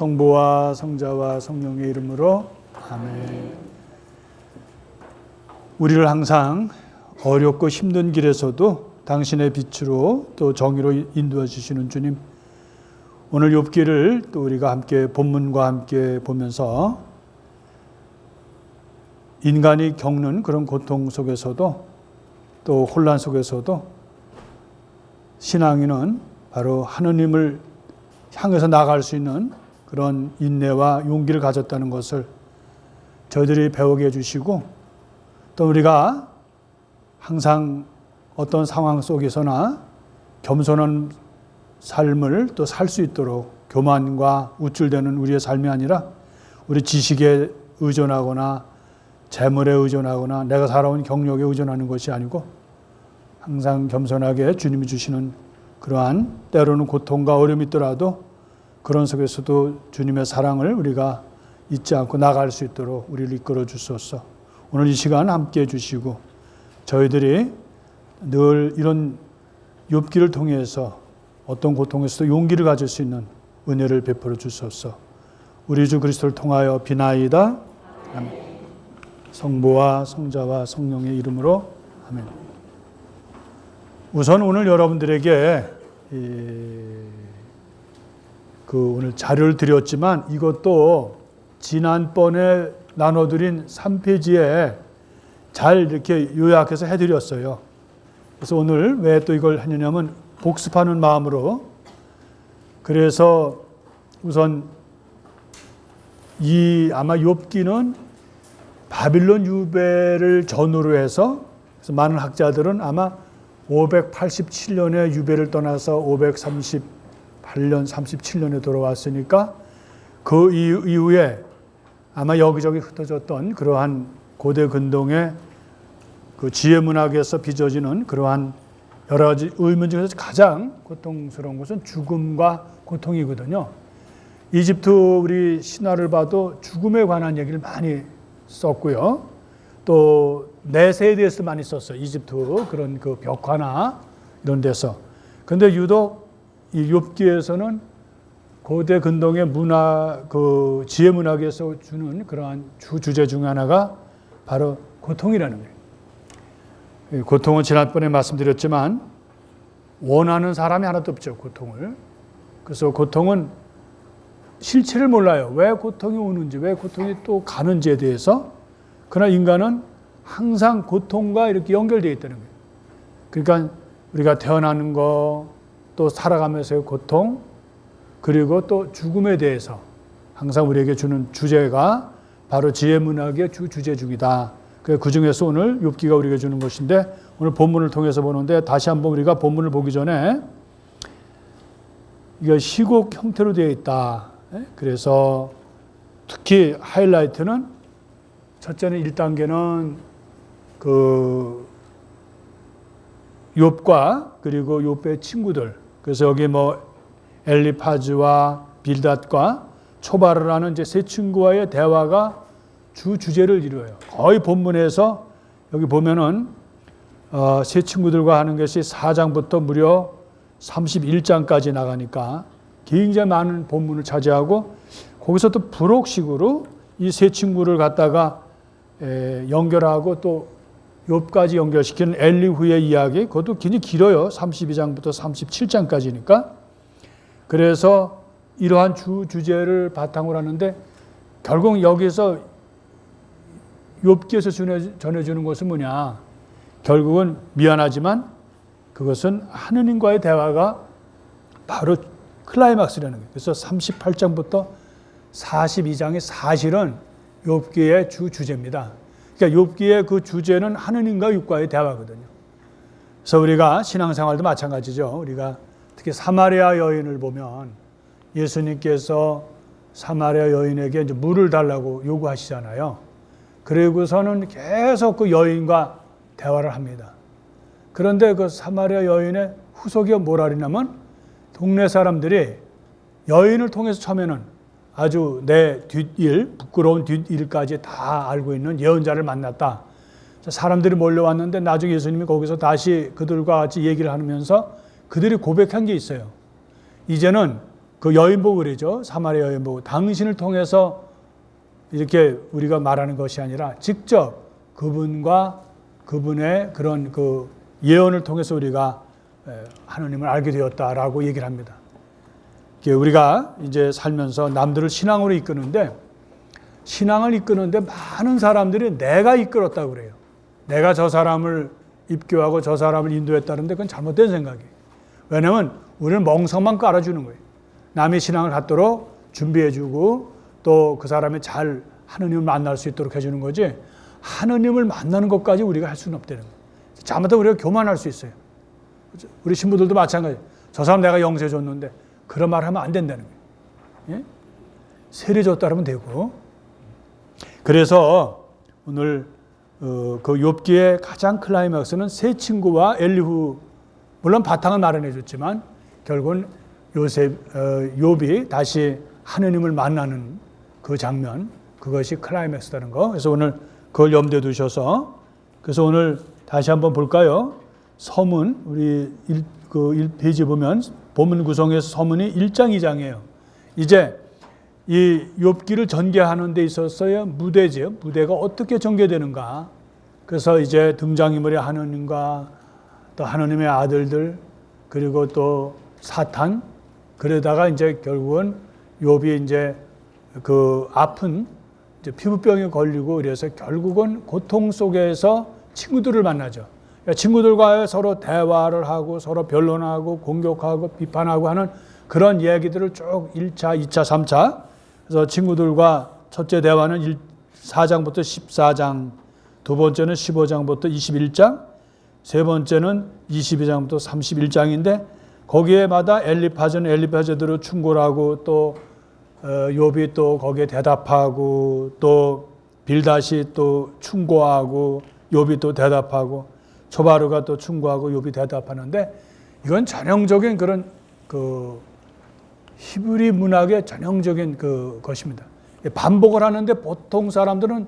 성부와 성자와 성령의 이름으로 아멘. 우리를 항상 어렵고 힘든 길에서도 당신의 빛으로 또 정의로 인도해 주시는 주님, 오늘 욥기를 또 우리가 함께 본문과 함께 보면서 인간이 겪는 그런 고통 속에서도 또 혼란 속에서도 신앙인은 바로 하느님을 향해서 나아갈 수 있는 그런 인내와 용기를 가졌다는 것을 저희들이 배우게 해주시고, 또 우리가 항상 어떤 상황 속에서나 겸손한 삶을 또 살 수 있도록 교만과 우쭐대는 우리의 삶이 아니라 우리 지식에 의존하거나 재물에 의존하거나 내가 살아온 경력에 의존하는 것이 아니고 항상 겸손하게 주님이 주시는 그러한 때로는 고통과 어려움이 있더라도 그런 속에서도 주님의 사랑을 우리가 잊지 않고 나갈 수 있도록 우리를 이끌어 주소서. 오늘 이 시간 함께해 주시고 저희들이 늘 이런 욥기를 통해서 어떤 고통에서도 용기를 가질 수 있는 은혜를 베풀어 주소서. 우리 주 그리스도를 통하여 비나이다. 아멘. 성부와 성자와 성령의 이름으로 아멘. 우선 오늘 여러분들에게 오늘 자료를 드렸지만 이것도 지난번에 나눠드린 3페이지에 잘 이렇게 요약해서 해드렸어요. 그래서 오늘 왜 또 이걸 하느냐면 복습하는 마음으로. 그래서 우선 아마 욥기는 바빌론 유배를 전후로 해서, 그래서 많은 학자들은 아마 587년에 유배를 떠나서 538년, 37년에 돌아왔으니까 그 이후에 아마 여기저기 흩어졌던 그러한 고대 근동의 그 지혜 문학에서 빚어지는 그러한 여러 가지 의문 중에서 가장 고통스러운 것은 죽음과 고통이거든요. 이집트 우리 신화를 봐도 죽음에 관한 얘기를 많이 썼고요. 또 내세에 대해서 많이 썼어요. 이집트 그런 그 벽화나 이런 데서. 그런데 유독 이 욥기에서는 고대 근동의 문화, 그 지혜 문학에서 주는 그러한 주제 중 하나가 바로 고통이라는 거예요. 고통은 지난번에 말씀드렸지만 원하는 사람이 하나도 없죠, 고통을. 그래서 고통은 실체를 몰라요. 왜 고통이 오는지, 왜 고통이 또 가는지에 대해서. 그러나 인간은 항상 고통과 이렇게 연결되어 있다는 거예요. 그러니까 우리가 태어나는 거, 또 살아가면서의 고통, 그리고 또 죽음에 대해서 항상 우리에게 주는 주제가 바로 지혜 문학의 주제 중이다. 그 중에서 오늘 욥기가 우리에게 주는 것인데, 오늘 본문을 통해서 보는데 다시 한번 우리가 본문을 보기 전에 이거 시곡 형태로 되어 있다. 그래서 특히 하이라이트는 첫째는 1단계는 그 욥과 그리고 욥의 친구들. 그래서 여기 엘리파즈와 빌닷과 초바르라는 이제 세 친구와의 대화가 주 주제를 이루어요. 거의 본문에서 여기 보면은 세 친구들과 하는 것이 4장부터 무려 31장까지 나가니까 굉장히 많은 본문을 차지하고, 거기서 또 부록식으로 이 세 친구를 갖다가 연결하고 또 욥까지 연결시키는 엘리후의 이야기, 그것도 굉장히 길어요. 32장부터 37장까지니까. 그래서 이러한 주제를 바탕으로 하는데, 결국 여기서 욥기에서 전해주는 것은 뭐냐? 결국은 미안하지만 그것은 하느님과의 대화가 바로 클라이막스라는 거예요. 그래서 38장부터 42장이 사실은 욥기의 주제입니다. 그러니까 욥기의 그 주제는 하느님과 욥과의 대화거든요. 그래서 우리가 신앙생활도 마찬가지죠. 우리가 특히 사마리아 여인을 보면 예수님께서 사마리아 여인에게 이제 물을 달라고 요구하시잖아요. 그리고서는 계속 그 여인과 대화를 합니다. 그런데 그 사마리아 여인의 후속이 뭐라 그러냐면, 동네 사람들이 여인을 통해서 처음에는 아주 내 뒷일, 부끄러운 뒷일까지 다 알고 있는 예언자를 만났다. 사람들이 몰려왔는데 나중에 예수님이 거기서 다시 그들과 같이 얘기를 하면서 그들이 고백한 게 있어요. 이제는 그 여인복을이죠. 사마리아 여인복. 당신을 통해서 이렇게 우리가 말하는 것이 아니라 직접 그분과 그분의 그런 그 예언을 통해서 우리가 하나님을 알게 되었다라고 얘기를 합니다. 우리가 이제 살면서 남들을 신앙으로 이끄는데 신앙을 이끄는데 많은 사람들이 내가 이끌었다고 그래요. 내가 저 사람을 입교하고 저 사람을 인도했다는데 그건 잘못된 생각이에요. 왜냐하면 우리는 멍석만 깔아주는 거예요. 남의 신앙을 갖도록 준비해주고 또 그 사람이 잘 하느님을 만날 수 있도록 해주는 거지 하느님을 만나는 것까지 우리가 할 수는 없다는 거예요. 잘못하면 우리가 교만할 수 있어요. 우리 신부들도 마찬가지예요. 저 사람 내가 영세 줬는데 그런 말 하면 안 된다는 거예요. 예? 세례 줬다 하면 되고. 그래서 오늘 그 욥기의 가장 클라이막스는 세 친구와 엘리후, 물론 바탕은 마련해 줬지만 결국은 욥이 다시 하느님을 만나는 그 장면, 그것이 클라이맥스라는 거. 그래서 오늘 그걸 염두에 두셔서, 그래서 오늘 다시 한번 볼까요? 서문, 우리 1페이지 보면 본문 구성에서 서문이 1장, 2장이에요. 이제 이 욥기를 전개하는 데 있어서의 무대죠. 무대가 어떻게 전개되는가. 그래서 이제 등장인물이 하느님과 또 하느님의 아들들, 그리고 또 사탄, 그러다가 이제 결국은 욥이 이제 그 아픈 이제 피부병에 걸리고 그래서 결국은 고통 속에서 친구들을 만나죠. 친구들과 서로 대화를 하고 서로 변론하고 공격하고 비판하고 하는 그런 이야기들을 쭉 1차, 2차, 3차. 그래서 친구들과 첫째 대화는 4장부터 14장, 두 번째는 15장부터 21장, 세 번째는 22장부터 31장인데 거기에마다 엘리파즈는 엘리파즈대로 충고를 하고 또 욥이 또 거기에 대답하고 또 빌닷이 또 충고하고 욥이 또 대답하고 초바르가 또 충고하고 욥이 대답하는데 이건 전형적인 그런 그 히브리 문학의 전형적인 그 것입니다. 반복을 하는데 보통 사람들은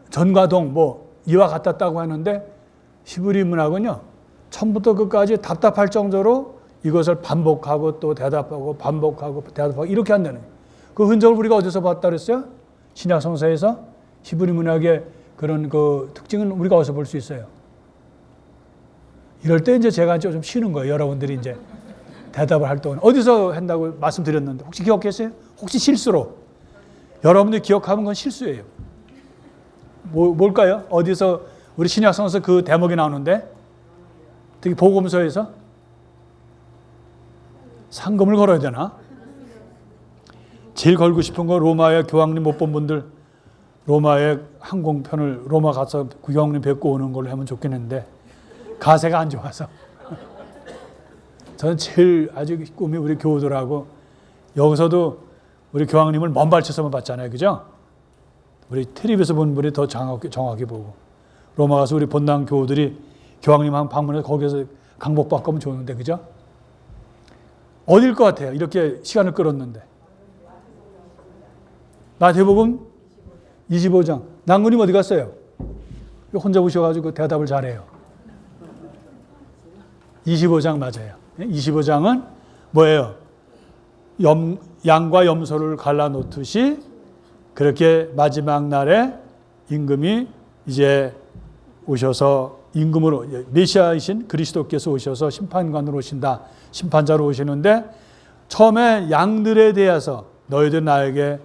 전과 동 뭐 이와 같았다고 하는데 히브리 문학은요 처음부터 끝까지 답답할 정도로 이것을 반복하고 또 대답하고 반복하고 대답하고 이렇게 한다는 거예요. 그 흔적을 우리가 어디서 봤다 그랬어요? 신약 성서에서 히브리 문학의 그런 그 특징은 우리가 어디서 볼 수 있어요? 이럴 때 이제 제가 좀 쉬는 거예요. 여러분들이 이제 대답을 할 동안 어디서 한다고 말씀드렸는데 혹시 기억했어요? 혹시 실수로 여러분들이 기억하면 그건 실수예요. 뭘까요? 어디서 우리 신약 성서 그 대목이 나오는데 특히 복음서에서 상금을 걸어야 되나? 제일 걸고 싶은 거 로마의 교황님 못 본 분들 로마의 항공편을 로마 가서 교황님 뵙고 오는 걸로 하면 좋겠는데 가세가 안 좋아서 저는 제일 아주 꿈이 우리 교우들하고 여기서도 우리 교황님을 먼 발치서만 봤잖아요. 그죠? 우리 텔레비에서 본 분이 더 정확히 보고 로마 가서 우리 본당 교우들이 교황님 한 방문해서 거기서 강복받고 하면 좋은데 그죠? 어딜 것 같아요? 이렇게 시간을 끌었는데 마태복음 25장. 난구님 어디 갔어요? 혼자 오셔가지고 대답을 잘해요. 25장 맞아요. 25장은 뭐예요? 양과 염소를 갈라놓듯이 그렇게 마지막 날에 임금이 이제 오셔서 임금으로 메시아이신 그리스도께서 오셔서 심판관으로 오신다. 심판자로 오시는데 처음에 양들에 대해서 너희들 나에게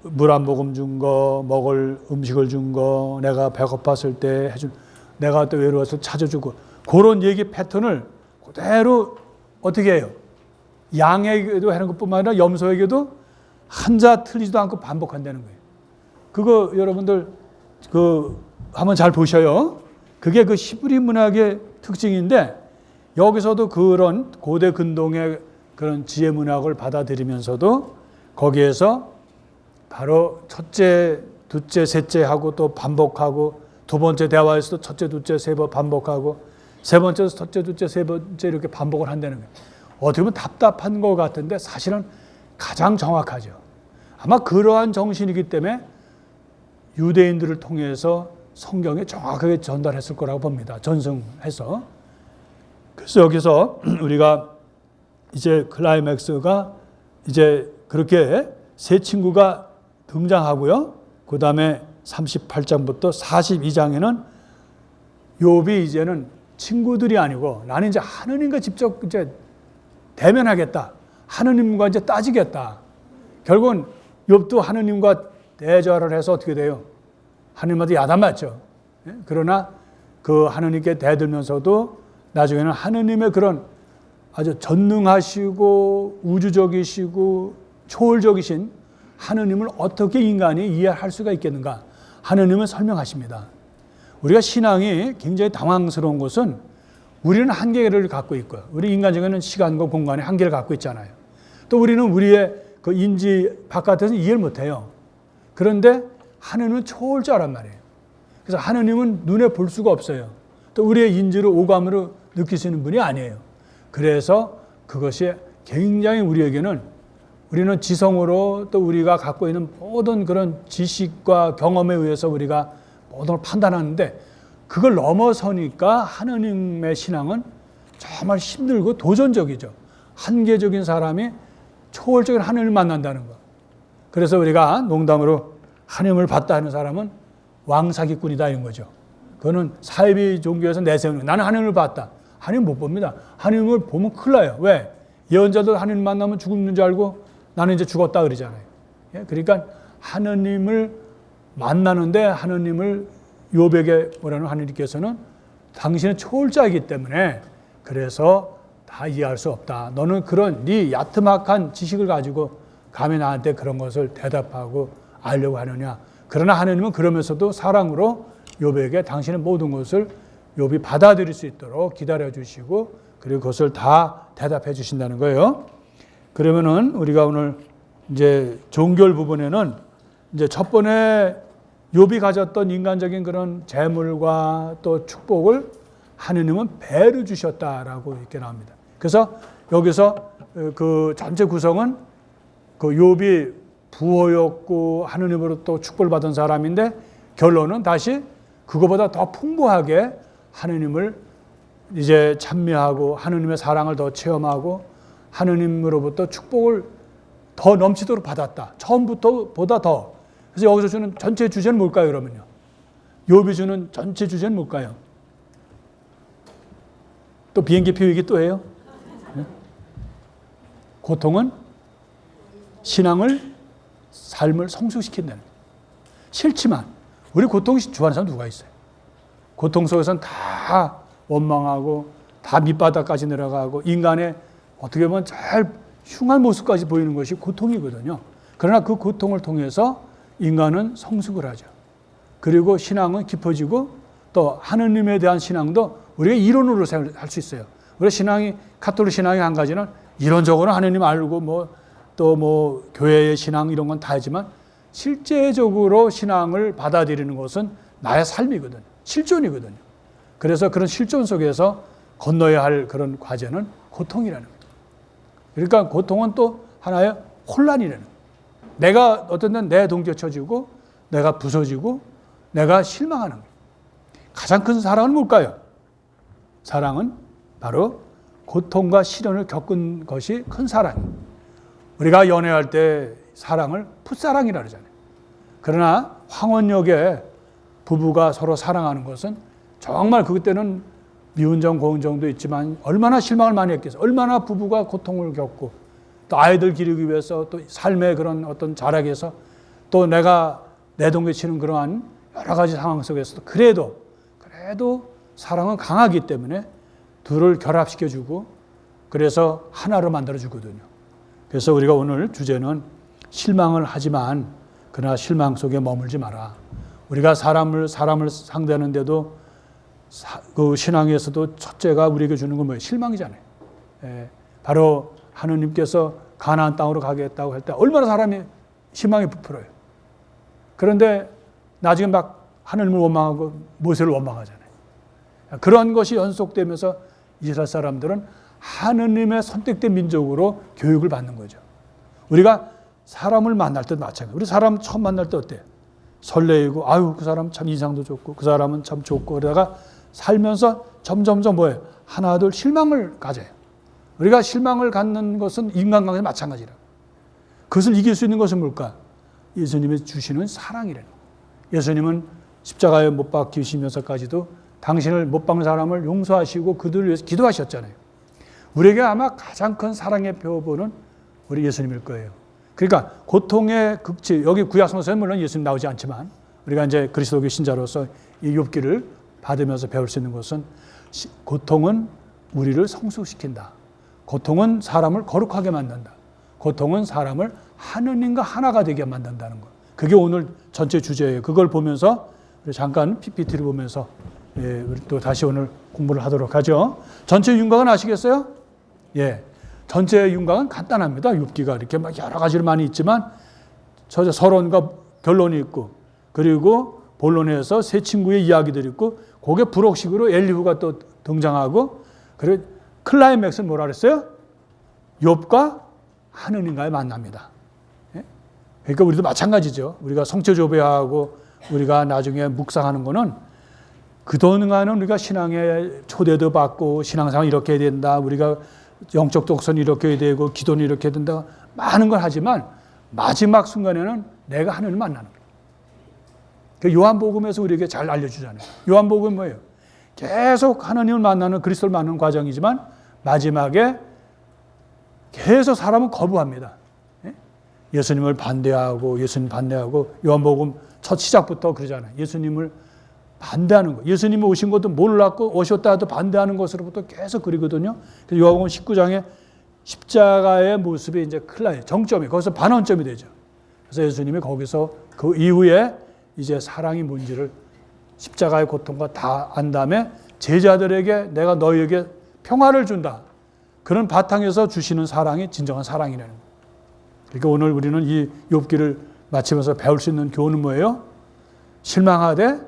물 한 모금 준 거, 먹을 음식을 준 거, 내가 배고팠을 때 해준, 내가 또 외로워서 찾아주고 그런 얘기 패턴을 그대로 어떻게 해요? 양에게도 하는 것뿐만 아니라 염소에게도 한자 틀리지도 않고 반복한다는 거예요. 그거 여러분들 그 한번 잘 보셔요. 그게 그 히브리 문학의 특징인데 여기서도 그런 고대 근동의 그런 지혜 문학을 받아들이면서도 거기에서 바로 첫째, 둘째, 셋째 하고 또 반복하고 두 번째 대화에서도 첫째, 둘째, 세 번 반복하고 세 번째에서 첫째, 둘째, 세 번째 이렇게 반복을 한다는 거예요. 어떻게 보면 답답한 것 같은데 사실은 가장 정확하죠. 아마 그러한 정신이기 때문에 유대인들을 통해서 성경에 정확하게 전달했을 거라고 봅니다. 전승해서. 그래서 여기서 우리가 이제 클라이맥스가 이제 그렇게 세 친구가 등장하고요. 그 다음에 38장부터 42장에는 욥이 이제는 친구들이 아니고 나는 이제 하느님과 직접 이제 대면하겠다. 하느님과 이제 따지겠다. 결국은 욥도 하느님과 대조를 해서 어떻게 돼요? 하느님한테 야단맞죠. 그러나 그 하느님께 대들면서도 나중에는 하느님의 그런 아주 전능하시고 우주적이시고 초월적이신 하느님을 어떻게 인간이 이해할 수가 있겠는가? 하느님은 설명하십니다. 우리가 신앙이 굉장히 당황스러운 것은 우리는 한계를 갖고 있고요. 우리 인간적인 시간과 공간의 한계를 갖고 있잖아요. 또 우리는 우리의 그 인지 바깥에서 이해를 못해요. 그런데 하느님은 초월자란 말이에요. 그래서 하느님은 눈에 볼 수가 없어요. 또 우리의 인지로 오감으로 느낄 수 있는 분이 아니에요. 그래서 그것이 굉장히 우리에게는 우리는 지성으로 또 우리가 갖고 있는 모든 그런 지식과 경험에 의해서 우리가 모든 걸 판단하는데 그걸 넘어서니까 하느님의 신앙은 정말 힘들고 도전적이죠. 한계적인 사람이 초월적인 하느님을 만난다는 거. 그래서 우리가 농담으로 하느님을 봤다 하는 사람은 왕사기꾼이다 이런 거죠. 그거는 사이비 종교에서 내세우는 거예요. 나는 하느님을 봤다. 하느님 못 봅니다. 하느님을 보면 큰일 나요. 왜? 예언자도 하느님 만나면 죽는 줄 알고 나는 이제 죽었다 그러잖아요. 그러니까 하느님을 만나는데 하느님을 욥에게 뭐라는 하느님께서는 당신은 초월자이기 때문에 그래서 다 이해할 수 없다. 너는 그런 네 야트막한 지식을 가지고 감히 나한테 그런 것을 대답하고 알려고 하느냐. 그러나 하느님은 그러면서도 사랑으로 욥에게 당신의 모든 것을 욥이 받아들일 수 있도록 기다려 주시고 그리고 그것을 다 대답해 주신다는 거예요. 그러면은 우리가 오늘 이제 종결 부분에는 이제 첫 번에 욥이 가졌던 인간적인 그런 재물과 또 축복을 하느님은 배로 주셨다라고 이렇게 나옵니다. 그래서 여기서 그 전체 구성은 그 욥이 부호였고 하느님으로 또 축복을 받은 사람인데 결론은 다시 그거보다 더 풍부하게 하느님을 이제 찬미하고 하느님의 사랑을 더 체험하고 하느님으로부터 축복을 더 넘치도록 받았다. 처음부터 보다 더. 그래서 여기서 주는 전체 주제는 뭘까요, 그러면요? 욥이 주는 전체 주제는 뭘까요? 또 비행기표 얘기 또 해요? 고통은 신앙을, 삶을 성숙시킨다는 거예요. 싫지만 우리 고통 좋아하는 사람 누가 있어요? 고통 속에서는 다 원망하고 다 밑바닥까지 내려가고 인간의 어떻게 보면 잘 흉한 모습까지 보이는 것이 고통이거든요. 그러나 그 고통을 통해서 인간은 성숙을 하죠. 그리고 신앙은 깊어지고 또 하느님에 대한 신앙도 우리가 이론으로 할 수 있어요. 우리 신앙이 가톨릭 신앙의 한 가지는 이론적으로 하느님 알고 또 교회의 신앙 이런 건 다 하지만 실제적으로 신앙을 받아들이는 것은 나의 삶이거든요. 실존이거든요. 그래서 그런 실존 속에서 건너야 할 그런 과제는 고통이라는 거예요. 그러니까 고통은 또 하나의 혼란이라는 거예요. 내가 어떤 때는 내 동조쳐지고 내가 부서지고 내가 실망하는 거예요. 가장 큰 사랑은 뭘까요? 사랑은 바로 고통과 시련을 겪은 것이 큰 사랑이에요. 우리가 연애할 때 사랑을 풋사랑이라 그러잖아요. 그러나 황혼역에 부부가 서로 사랑하는 것은 정말 그때는 미운정 고운정도 있지만 얼마나 실망을 많이 했겠어요. 얼마나 부부가 고통을 겪고 또 아이들 기르기 위해서 또 삶의 그런 어떤 자락에서 또 내가 내동개치는 그러한 여러 가지 상황 속에서도 그래도 사랑은 강하기 때문에 둘을 결합시켜주고 그래서 하나로 만들어주거든요. 그래서 우리가 오늘 주제는 실망을 하지만 그러나 실망 속에 머물지 마라. 우리가 사람을 상대하는데도 그 신앙에서도 첫째가 우리에게 주는 건 뭐예요? 실망이잖아요. 바로 하느님께서 가나안 땅으로 가겠다고 할 때 얼마나 사람이 희망이 부풀어요. 그런데 나중에 막 하느님을 원망하고 모세를 원망하잖아요. 그런 것이 연속되면서 이스라엘 사람들은 하느님의 선택된 민족으로 교육을 받는 거죠. 우리가 사람을 만날 때 마찬가지예요. 우리 사람 처음 만날 때 어때요? 설레이고 아유 그 사람 참 인상도 좋고 그 사람은 참 좋고 그러다가 살면서 점점점 뭐예요? 하나 둘 실망을 가져요. 우리가 실망을 갖는 것은 인간관계도 마찬가지라. 그것을 이길 수 있는 것은 뭘까? 예수님이 주시는 사랑이라는 거예요. 예수님은 십자가에 못 박히시면서까지도 당신을 못 박는 사람을 용서하시고 그들을 위해서 기도하셨잖아요. 우리에게 아마 가장 큰 사랑의 표본은 우리 예수님일 거예요. 그러니까 고통의 극치, 여기 구약성서에 물론 예수님 나오지 않지만 우리가 이제 그리스도교 신자로서 이 욥기를 받으면서 배울 수 있는 것은 고통은 우리를 성숙시킨다. 고통은 사람을 거룩하게 만든다. 고통은 사람을 하느님과 하나가 되게 만든다는 것. 그게 오늘 전체 주제예요. 그걸 보면서 잠깐 PPT를 보면서 우리 또 다시 오늘 공부를 하도록 하죠. 전체 윤곽은 아시겠어요? 예, 전체 윤곽은 간단합니다. 욥기가 이렇게 막 여러 가지로 많이 있지만 서론과 결론이 있고 그리고 본론에서 세 친구의 이야기들이 있고 그게 부록식으로 엘리후가 또 등장하고 그리고 클라이맥스는 뭐라 그랬어요? 욥과 하느님과의 만납니다. 예? 그러니까 우리도 마찬가지죠. 우리가 성체조배하고 우리가 나중에 묵상하는 거는 그동안은 우리가 신앙의 초대도 받고 신앙생활 이렇게 해야 된다. 우리가 영적 독서는 이렇게 해야 되고 기도는 이렇게 해야 된다. 많은 걸 하지만 마지막 순간에는 내가 하느님을 만나는 거예요. 그 요한복음에서 우리에게 잘 알려주잖아요. 요한복음은 뭐예요? 계속 하느님을 만나는 그리스도를 만나는 과정이지만 마지막에 계속 사람은 거부합니다. 예수님을 반대하고 예수님 반대하고 요한복음 첫 시작부터 그러잖아요. 예수님을 반대하는 거. 예수님이 오신 것도 몰랐고 오셨다 해도 반대하는 것으로부터 계속 그리거든요. 그래서 요한복음 19장에 십자가의 모습이 이제 클라이 정점이 거기서 반원점이 되죠. 그래서 예수님이 거기서 그 이후에 이제 사랑이 뭔지를 십자가의 고통과 다 안 다음에 제자들에게 내가 너희에게 평화를 준다. 그런 바탕에서 주시는 사랑이 진정한 사랑이라는 거예요. 그러니까 오늘 우리는 이 욥기를 마치면서 배울 수 있는 교훈은 뭐예요? 실망하되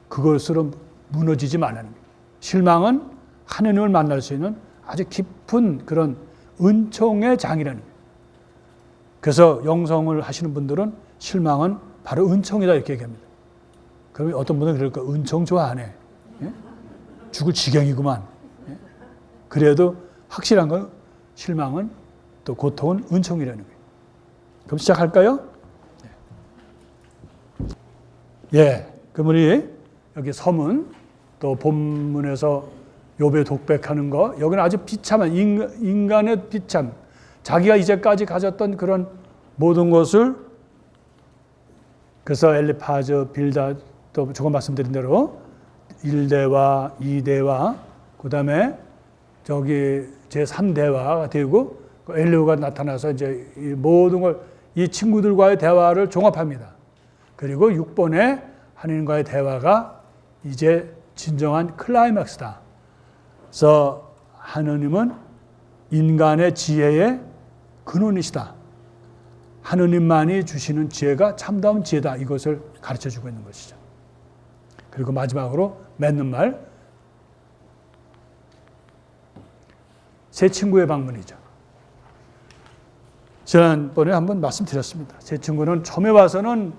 그것으로 무너지지 말라는 거예요. 실망은 하느님을 만날 수 있는 아주 깊은 그런 은총의 장이라는 거예요. 그래서 영성을 하시는 분들은 실망은 바로 은총이다 이렇게 얘기합니다. 그러면 어떤 분은 그럴 거예요. 은총 좋아하네. 예? 죽을 지경이구만. 예? 그래도 확실한 건 실망은 또 고통은 은총이라는 거예요. 그럼 시작할까요? 예. 그럼 우리 여기 서문 또 본문에서 욥의 독백하는 거 여기는 아주 비참한 인간의 비참 자기가 이제까지 가졌던 그런 모든 것을 그래서 엘리파즈 빌다 또 조금 말씀드린 대로 1대와 2대와 그 다음에 저기 제3대화가 되고 엘리후가 나타나서 이제 이 모든 걸 이 친구들과의 대화를 종합합니다. 그리고 6번에 하느님과의 대화가 이제 진정한 클라이맥스다. 그래서 하느님은 인간의 지혜의 근원이시다. 하느님만이 주시는 지혜가 참다운 지혜다. 이것을 가르쳐주고 있는 것이죠. 그리고 마지막으로 맺는 말, 새 친구의 방문이죠. 지난번에 한번 말씀드렸습니다. 제 친구는 처음에 와서는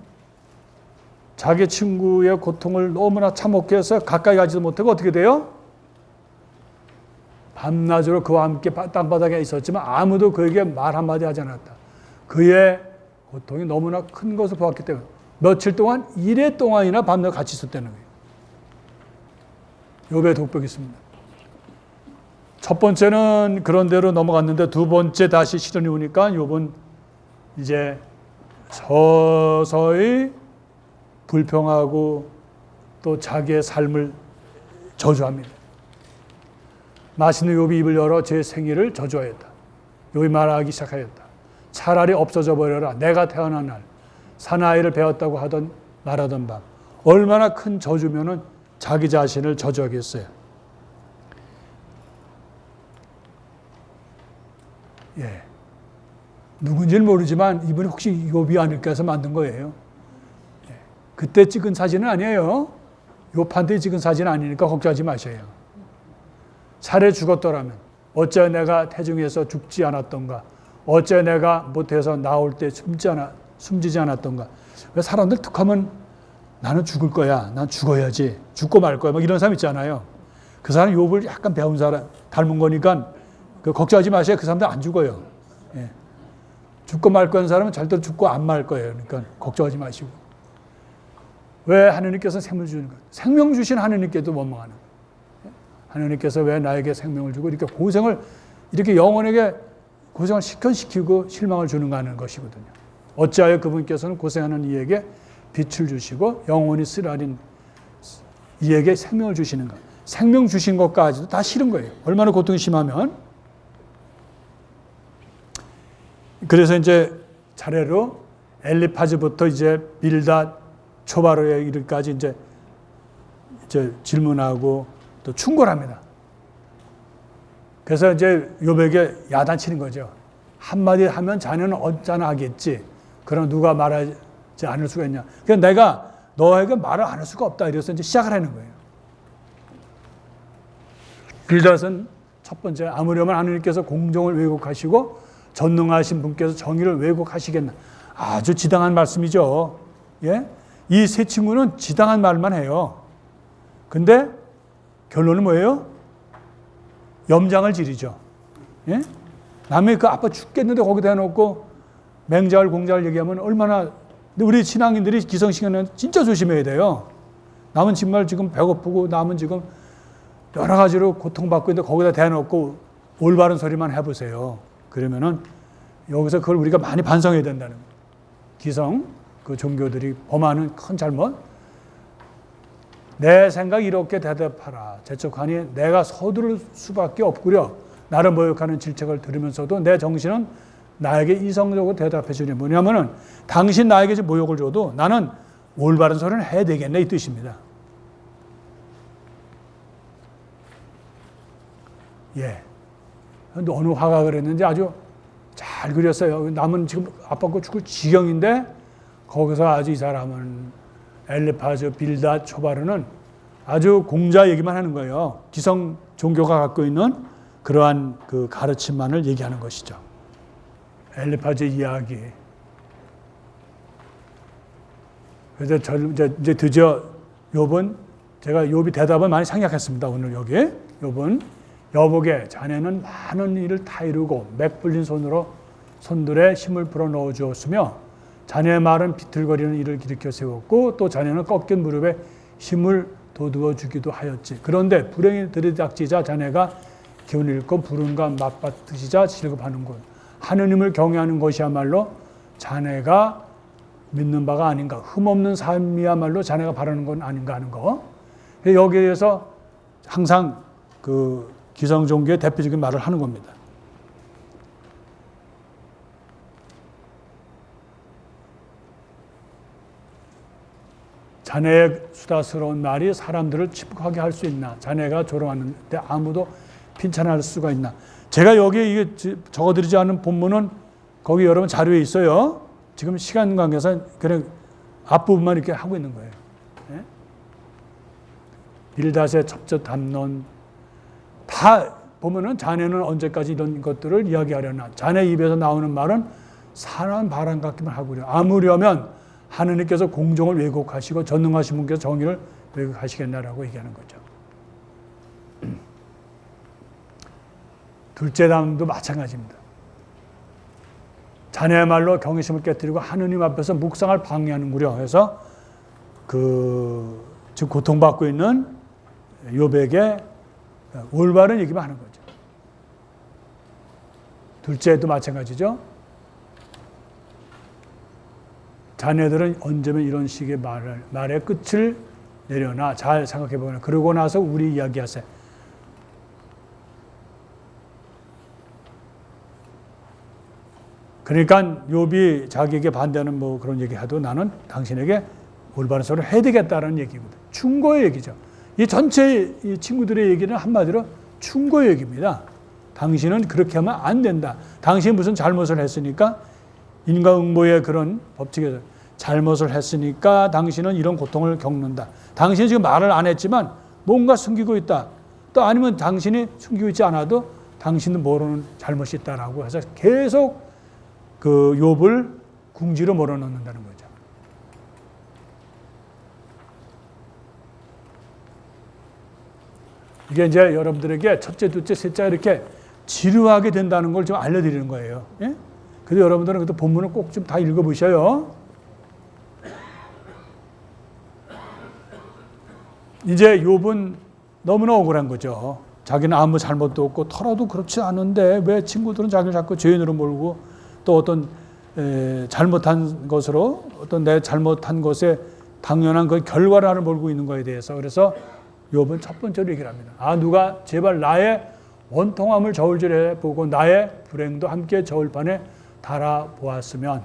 자기 친구의 고통을 너무나 참혹게 해서 가까이 가지도 못하고 어떻게 돼요? 밤낮으로 그와 함께 땅바닥에 있었지만 아무도 그에게 말 한마디 하지 않았다. 그의 고통이 너무나 큰 것을 보았기 때문에 며칠 동안 1회 동안이나 밤낮 같이 있었다는 거예요. 욥의 독백이 있습니다. 첫 번째는 그런 대로 넘어갔는데 두 번째 다시 시련이 오니까 욥은 이제 서서히 불평하고 또 자기의 삶을 저주합니다. 마시는 욥이 입을 열어 제 생일을 저주하였다. 욥이 말하기 시작하였다. 차라리 없어져 버려라. 내가 태어난 날 사나이를 배웠다고 말하던 밤. 얼마나 큰 저주면은 자기 자신을 저주하겠어요. 예. 누군지는 모르지만 이분이 혹시 욥이 아닐까 해서 만든 거예요. 예. 그때 찍은 사진은 아니에요. 욥한테 찍은 사진은 아니니까 걱정하지 마셔요. 차라리 죽었더라면 어째 내가 태중에서 죽지 않았던가. 어째 내가 못해서 나올 때 숨지지 않았던가. 왜 사람들 툭하면 나는 죽을 거야. 난 죽어야지. 죽고 말 거야. 막 이런 사람 있잖아요. 그 사람 욥을 약간 배운 사람, 닮은 거니까 걱정하지 마세요. 그 사람들 안 죽어요. 예. 죽고 말 거는 사람은 절대로 죽고 안 말 거예요. 그러니까 걱정하지 마시고. 왜 하느님께서 생명을 주는 거예요? 생명 주신 하느님께도 원망하는 거예요. 하느님께서 왜 나에게 생명을 주고 이렇게 고생을, 이렇게 영혼에게 고생을 시키고 실망을 주는가 하는 것이거든요. 어찌하여 그분께서는 고생하는 이에게 빛을 주시고 영혼이 쓰라린 이에게 생명을 주시는가. 생명 주신 것까지도 다 싫은 거예요. 얼마나 고통이 심하면. 그래서 이제 차례로 엘리파즈부터 이제 빌닷 초바로에 이르기까지 이제 질문하고 또 충고합니다. 그래서 이제 욥에게 야단치는 거죠. 한마디 하면 자네는 어쩌나 하겠지. 그럼 누가 말하지 않을 수가 있냐. 그래서 내가 너에게 말을 안 할 수가 없다. 이래서 이제 시작을 하는 거예요. 빌닷은 첫 번째, 아무려면 하느님께서 공정을 왜곡하시고 전능하신 분께서 정의를 왜곡하시겠나. 아주 지당한 말씀이죠. 예? 이 세 친구는 지당한 말만 해요. 근데 결론은 뭐예요? 염장을 지르죠. 예? 남의 그 아빠 죽겠는데 거기다 해놓고 맹자를 공자를 얘기하면 얼마나. 근데 우리 신앙인들이 기성신앙은 진짜 조심해야 돼요. 남은 정말 지금 배고프고 남은 지금 여러 가지로 고통받고 있는데 거기다 대놓고 올바른 소리만 해보세요. 그러면은 여기서 그걸 우리가 많이 반성해야 된다는 거예요. 기성 그 종교들이 범하는 큰 잘못. 내 생각 이렇게 대답하라. 재촉하니 내가 서두를 수밖에 없구려. 나를 모욕하는 질책을 들으면서도 내 정신은 나에게 이성적으로 대답해 주니. 뭐냐면은 당신 나에게 모욕을 줘도 나는 올바른 소리는 해야 되겠네, 이 뜻입니다. 예. 근데 어느 화가가 그랬는지 아주 잘 그렸어요. 남은 지금 아빠고 죽을 지경인데 거기서 아주 이 사람은 엘리파즈, 빌닷, 초바르는 아주 공자 얘기만 하는 거예요. 기성 종교가 갖고 있는 그러한 그 가르침만을 얘기하는 것이죠. 엘리파즈 이야기. 그래서 이제 드디어 욥은, 제가 욥이 대답을 많이 생략했습니다. 오늘 여기 욥은 여보게 자네는 많은 일을 다 이루고 맥 불린 손들에 힘을 불어넣어 주었으며 자네의 말은 비틀거리는 일을 일으켜 세웠고 또 자네는 꺾인 무릎에 힘을 돋워 주기도 하였지. 그런데 불행이 들이닥치자 자네가 기운을 잃고 불운과 맞받으시자 실급하는군. 하느님을 경외하는 것이야말로 자네가 믿는 바가 아닌가. 흠없는 삶이야말로 자네가 바라는 건 아닌가 하는 거. 여기에서 항상 그 기성 종교의 대표적인 말을 하는 겁니다. 자네의 수다스러운 말이 사람들을 침묵하게 할 수 있나? 자네가 조롱하는데 아무도 핀찬할 수가 있나? 제가 여기 이게 적어드리지 않은 본문은 거기 여러분 자료에 있어요. 지금 시간 관계상 그냥 앞부분만 이렇게 하고 있는 거예요. 예? 빌닷의 첩첩 담론 다 보면은 자네는 언제까지 이런 것들을 이야기하려나. 자네 입에서 나오는 말은 사나운 바람 같기만 하구려. 아무려면 하느님께서 공정을 왜곡하시고 전능하신 분께서 정의를 왜곡하시겠나라고 얘기하는 거죠. 둘째 담도 마찬가지입니다. 자네의 말로 경외심을 깨뜨리고 하느님 앞에서 묵상을 방해하는구려 해서 지금 고통받고 있는 욥에게 올바른 얘기만 하는 거죠. 둘째도 마찬가지죠. 자네들은 언제면 이런 식의 말의 끝을 내려놔. 잘 생각해 보거나 그러고 나서 우리 이야기하세요. 그러니까 욥이 자기에게 반대하는 뭐 그런 얘기해도 나는 당신에게 올바른 소리를 해야 되겠다는 얘기거든. 충고의 얘기죠. 이 전체 이 친구들의 얘기는 한마디로 충고의 얘기입니다. 당신은 그렇게 하면 안 된다. 당신이 무슨 잘못을 했으니까 인과응보의 그런 법칙에서 잘못을 했으니까 당신은 이런 고통을 겪는다. 당신은 지금 말을 안 했지만 뭔가 숨기고 있다. 또 아니면 당신이 숨기고 있지 않아도 당신은 모르는 잘못이 있다라고 해서 계속 그 욥을 궁지로 몰아넣는다는 거죠. 이게 이제 여러분들에게 첫째, 둘째, 셋째 이렇게 지루하게 된다는 걸 좀 알려드리는 거예요. 예? 그래서 여러분들은 그때 본문을 꼭 좀 다 읽어보셔요. 이제 욥은 너무나 억울한 거죠. 자기는 아무 잘못도 없고 털어도 그렇지 않은데 왜 친구들은 자기를 자꾸 죄인으로 몰고 또 어떤 잘못한 것으로 어떤 내 잘못한 것에 당연한 그 결과를 몰고 있는 것에 대해서 그래서 욥은 첫 번째로 얘기를 합니다. 누가 제발 나의 원통함을 저울질해 보고 나의 불행도 함께 저울판에 달아보았으면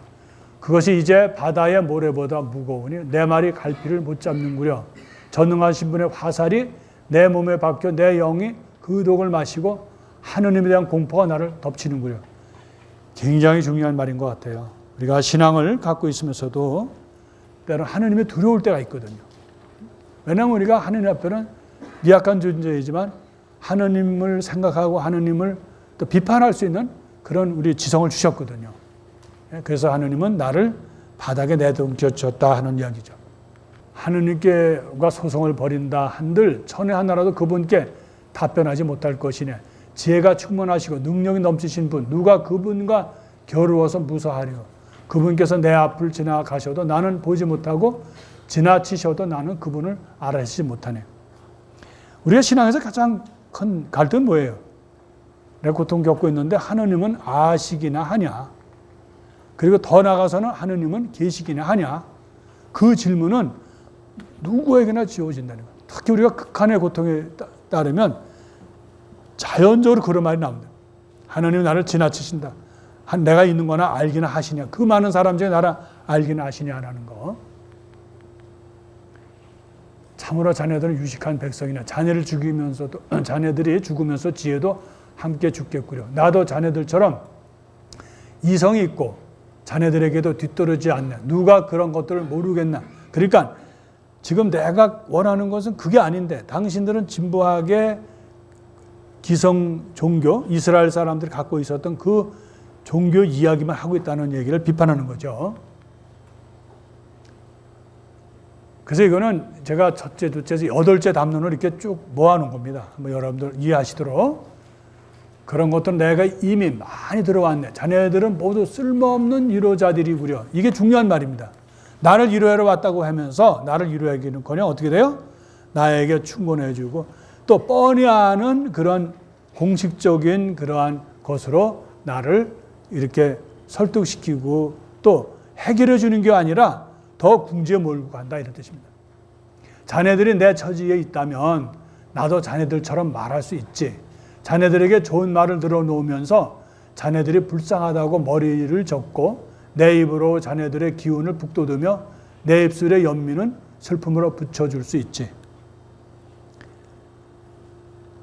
그것이 이제 바다의 모래보다 무거우니 내 말이 갈피를 못 잡는구려. 전능하신 분의 화살이 내 몸에 박혀 내 영이 그 독을 마시고 하느님에 대한 공포가 나를 덮치는구려. 굉장히 중요한 말인 것 같아요. 우리가 신앙을 갖고 있으면서도 때로 하느님이 두려울 때가 있거든요. 왜냐하면 우리가 하느님 앞에는 미약한 존재이지만 하느님을 생각하고 하느님을 또 비판할 수 있는 그런 우리 지성을 주셨거든요. 그래서 하느님은 나를 바닥에 내던졌다 하는 이야기죠. 하느님께가 소송을 벌인다 한들 천에 하나라도 그분께 답변하지 못할 것이네. 지혜가 충만하시고 능력이 넘치신 분 누가 그분과 겨루어서 무사하리요. 그분께서 내 앞을 지나가셔도 나는 보지 못하고 지나치셔도 나는 그분을 알아채지 못하네. 우리가 신앙에서 가장 큰 갈등은 뭐예요? 내가 고통 겪고 있는데 하느님은 아시기나 하냐? 그리고 더 나아가서는 하느님은 계시기나 하냐? 그 질문은 누구에게나 지어진다는 거예요. 특히 우리가 극한의 고통에 따르면 자연적으로 그런 말이 나옵니다. 하느님은 나를 지나치신다. 내가 있는 거나 알기나 하시냐. 그 많은 사람 중에 나를 알기나 하시냐라는 거. 참으로 자네들은 유식한 백성이나 자네를 죽이면서도 자네들이 죽으면서 지혜도 함께 죽겠구려. 나도 자네들처럼 이성이 있고 자네들에게도 뒤떨어지지 않냐. 누가 그런 것들을 모르겠나. 그러니까 지금 내가 원하는 것은 그게 아닌데 당신들은 진보하게 기성 종교, 이스라엘 사람들이 갖고 있었던 그 종교 이야기만 하고 있다는 얘기를 비판하는 거죠. 그래서 이거는 제가 첫째, 둘째, 여덟째 담론을 이렇게 쭉 모아놓은 겁니다. 한번 여러분들 이해하시도록. 그런 것들은 내가 이미 많이 들어왔네. 자네들은 모두 쓸모없는 위로자들이구려. 이게 중요한 말입니다. 나를 위로하러 왔다고 하면서 나를 위로하기는커녕 어떻게 돼요? 나에게 충고해주고 또 뻔히 아는 그런 공식적인 그러한 것으로 나를 이렇게 설득시키고 또 해결해 주는 게 아니라 더 궁지에 몰고 간다 이런 뜻입니다. 자네들이 내 처지에 있다면 나도 자네들처럼 말할 수 있지. 자네들에게 좋은 말을 들어놓으면서 자네들이 불쌍하다고 머리를 젓고 내 입으로 자네들의 기운을 북돋으며 내 입술의 연민은 슬픔으로 붙여줄 수 있지.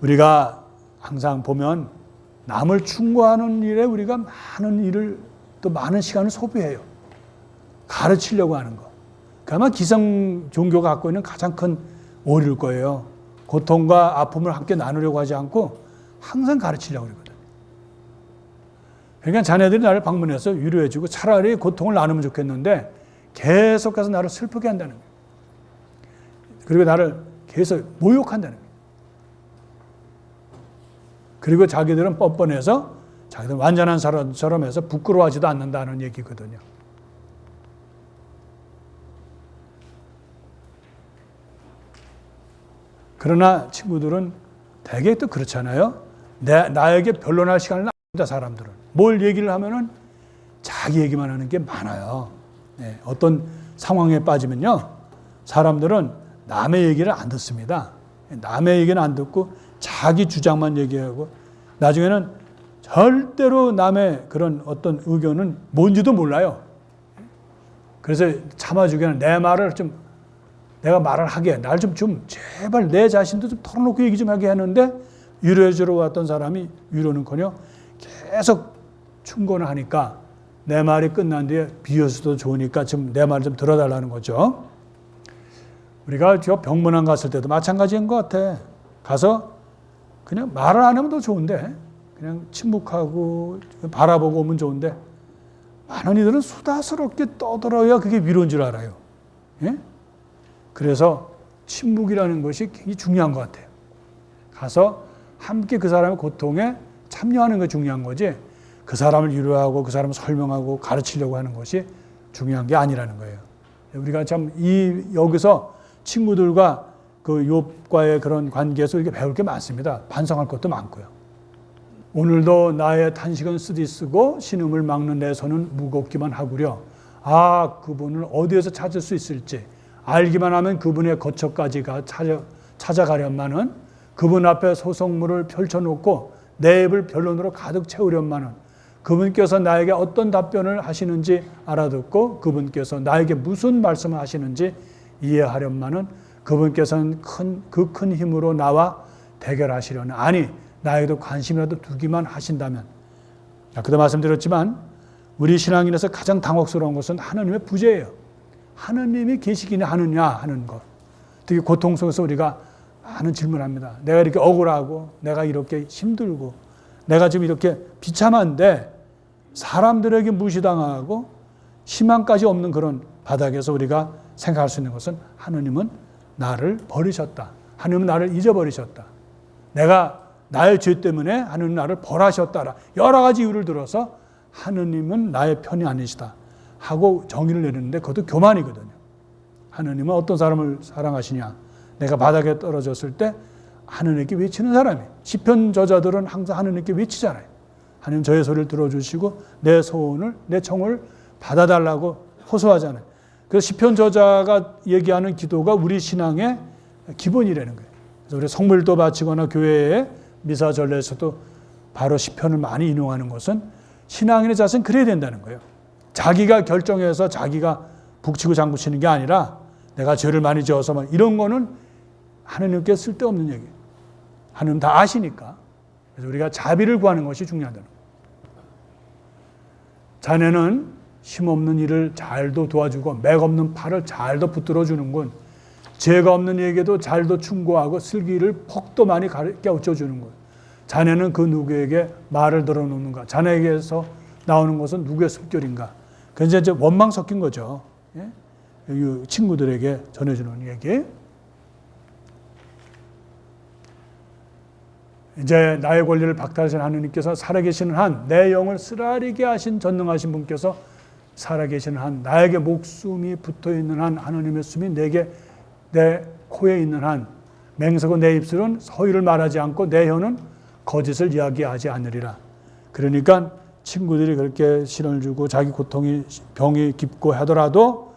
우리가 항상 보면 남을 충고하는 일에 우리가 많은 일을 또 많은 시간을 소비해요. 가르치려고 하는 거. 아마 기성 종교가 갖고 있는 가장 큰 오류일 거예요. 고통과 아픔을 함께 나누려고 하지 않고 항상 가르치려고 그러거든요. 그러니까 자네들이 나를 방문해서 위로해주고 차라리 고통을 나누면 좋겠는데 계속해서 나를 슬프게 한다는 거예요. 그리고 나를 계속 모욕한다는 거예요. 그리고 자기들은 뻔뻔해서 자기들은 완전한 사람처럼 해서 부끄러워하지도 않는다는 얘기거든요. 그러나 친구들은 되게 또 그렇잖아요. 나에게 변론할 시간을 납니다, 사람들은. 뭘 얘기를 하면은 자기 얘기만 하는 게 많아요. 네, 어떤 상황에 빠지면요. 사람들은 남의 얘기를 안 듣습니다. 남의 얘기는 안 듣고 자기 주장만 얘기하고 나중에는 절대로 남의 그런 어떤 의견은 뭔지도 몰라요. 그래서 참아주기에는 내 말을 좀 내가 말을 하게 날 좀 제발 내 자신도 좀 털어놓고 얘기 좀 하게 하는데 위로해주러 왔던 사람이 위로는커녕 계속 충고를 하니까 내 말이 끝난 뒤에 비어서도 좋으니까 좀 내 말 좀 들어달라는 거죠. 우리가 저 병문안 갔을 때도 마찬가지인 것 같아. 가서 그냥 말을 안 하면 더 좋은데 그냥 침묵하고 바라보고 오면 좋은데 많은 이들은 수다스럽게 떠들어야 그게 위로인 줄 알아요. 예? 그래서 침묵이라는 것이 굉장히 중요한 것 같아요. 가서 함께 그 사람의 고통에 참여하는 게 중요한 거지 그 사람을 위로하고 그 사람을 설명하고 가르치려고 하는 것이 중요한 게 아니라는 거예요. 우리가 참 여기서 친구들과 그 욥과의 그런 관계에서 이렇게 배울 게 많습니다. 반성할 것도 많고요. 오늘도 나의 탄식은 쓰디쓰고 신음을 막는 내 손은 무겁기만 하구려. 그분을 어디에서 찾을 수 있을지 알기만 하면 그분의 거처까지 찾아가련만은 그분 앞에 소송물을 펼쳐놓고 내 입을 변론으로 가득 채우련만은 그분께서 나에게 어떤 답변을 하시는지 알아듣고 그분께서 나에게 무슨 말씀을 하시는지 이해하련만은 그분께서는 그 큰 힘으로 나와 대결하시려는 아니 나에게도 관심이라도 두기만 하신다면 아까도 말씀드렸지만 우리 신앙인에서 가장 당혹스러운 것은 하나님의 부재예요. 하나님이 계시기는 하느냐 하는 것. 되게 고통 속에서 우리가 많은 질문합니다. 내가 이렇게 억울하고 내가 이렇게 힘들고 내가 지금 이렇게 비참한데 사람들에게 무시당하고 희망까지 없는 그런 바닥에서 우리가 생각할 수 있는 것은 하나님은 나를 버리셨다. 하나님은 나를 잊어버리셨다. 내가 나의 죄 때문에 하나님은 나를 벌하셨다. 여러 가지 이유를 들어서 하나님은 나의 편이 아니시다 하고 정의를 내리는데 그것도 교만이거든요. 하나님은 어떤 사람을 사랑하시냐. 내가 바닥에 떨어졌을 때 하나님께 외치는 사람이 시편 저자들은 항상 하나님께 외치잖아요. 하나님 저의 소리를 들어주시고 내 소원을 내 청을 받아달라고 호소하잖아요. 그래서 시편 저자가 얘기하는 기도가 우리 신앙의 기본이라는 거예요. 그래서 우리 성물도 바치거나 교회에 미사 전례에서도 바로 시편을 많이 인용하는 것은 신앙인의 자세는 그래야 된다는 거예요. 자기가 결정해서 자기가 북치고 장구치는 게 아니라 내가 죄를 많이 지어서 막 이런 거는 하나님께 쓸데없는 얘기예요. 하나님 다 아시니까. 그래서 우리가 자비를 구하는 것이 중요하다는 거예요. 자네는 힘없는 일을 잘도 도와주고 맥 없는 팔을 잘도 붙들어 주는군. 죄가 없는 이에게도 잘도 충고하고 슬기를 퍽도 많이 깨우쳐 주는 거예요. 자네는 그 누구에게 말을 들어놓는가? 자네에게서 나오는 것은 누구의 습결인가? 그래서 이제 원망 섞인 거죠. 예? 친구들에게 전해주는 얘기. 이제 나의 권리를 박탈하신 하느님께서 살아계시는 한 내 영을 쓰라리게 하신 전능하신 분께서 살아계시는 한 나에게 목숨이 붙어있는 한 하느님의 숨이 내게 내 코에 있는 한 맹세고 내 입술은 서의를 말하지 않고 내 혀는 거짓을 이야기하지 않으리라. 그러니까 친구들이 그렇게 시련을 주고 자기 고통이 병이 깊고 하더라도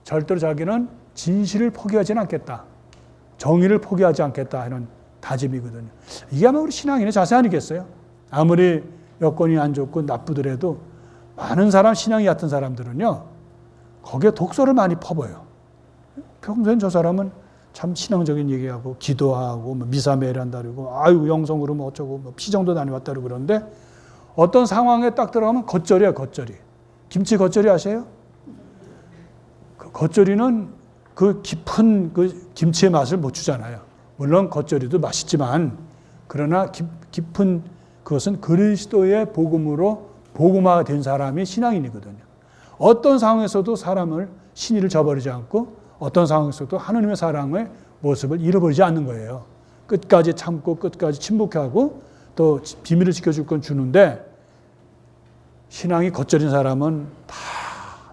절대로 자기는 진실을 포기하지는 않겠다. 정의를 포기하지 않겠다 하는 다짐이거든요. 이게 아마 우리 신앙인의 자세 아니겠어요? 아무리 여건이 안 좋고 나쁘더라도 많은 사람, 신앙이 얕은 사람들은요, 거기에 독소를 많이 퍼버요. 평소엔 저 사람은 참 신앙적인 얘기하고 기도하고 미사 매일 한다 그러고 영성으로 뭐 어쩌고 뭐 피정도 다녀왔다 그러고 그러는데 어떤 상황에 딱 들어가면 겉절이야, 겉절이. 김치 겉절이 아세요? 그 겉절이는 그 깊은 그 김치의 맛을 못 주잖아요. 물론 겉절이도 맛있지만 그러나 깊은 그것은 그리스도의 복음으로 복음화가 된 사람이 신앙인이거든요. 어떤 상황에서도 사람을 신의를 저버리지 않고 어떤 상황에서도 하나님의 사랑의 모습을 잃어버리지 않는 거예요. 끝까지 참고 끝까지 침묵하고 또 비밀을 지켜줄 건 주는데 신앙이 겉절인 사람은 다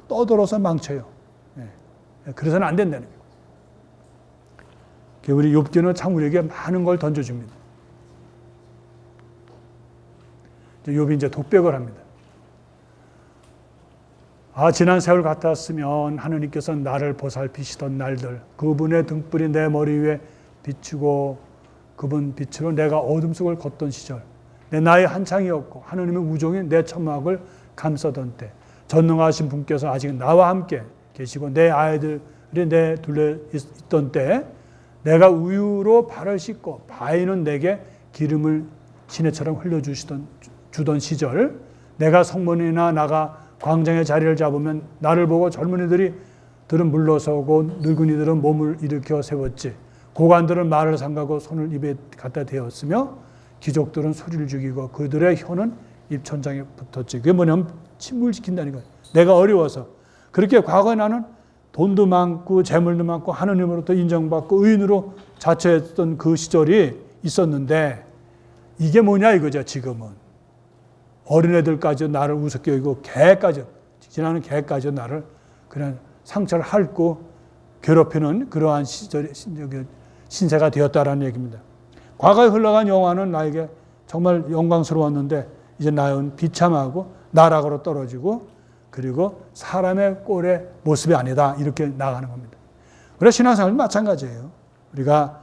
떠들어서 망쳐요. 그래서는 안 된다는 거예요. 우리 욥기는 참 우리에게 많은 걸 던져줍니다. 욥이 이제 독백을 합니다. 지난 세월 같았으면 하느님께서는 나를 보살피시던 날들 그분의 등불이 내 머리 위에 비추고 그분 빛으로 내가 어둠 속을 걷던 시절 내 나이 한창이었고 하느님의 우종이 내 처막을 감싸던 때 전능하신 분께서 아직 나와 함께 계시고 내 아이들이 내 둘레 있던 때 내가 우유로 발을 씻고 바위는 내게 기름을 시내처럼 흘려주던 시절 내가 성문이나 나가 광장의 자리를 잡으면 나를 보고 젊은이들은 물러서고 늙은이들은 몸을 일으켜 세웠지. 고관들은 말을 삼가고 손을 입에 갖다 대었으며 귀족들은 소리를 죽이고 그들의 혀는 입천장에 붙었지. 그게 뭐냐면 침묵시킨다는 거예요. 내가 어려워서. 그렇게 과거에 나는 돈도 많고 재물도 많고 하느님으로부터 인정받고 의인으로 자처했던 그 시절이 있었는데 이게 뭐냐 이거죠 지금은. 어린애들까지 나를 우습게 여기고 개까지, 지나는 개까지 나를 그냥 상처를 핥고 괴롭히는 그러한 신세가 되었다라는 얘기입니다. 과거에 흘러간 영화는 나에게 정말 영광스러웠는데 이제 나는 비참하고 나락으로 떨어지고 그리고 사람의 꼴의 모습이 아니다, 이렇게 나가는 겁니다. 우리가 신앙생활도 마찬가지예요. 우리가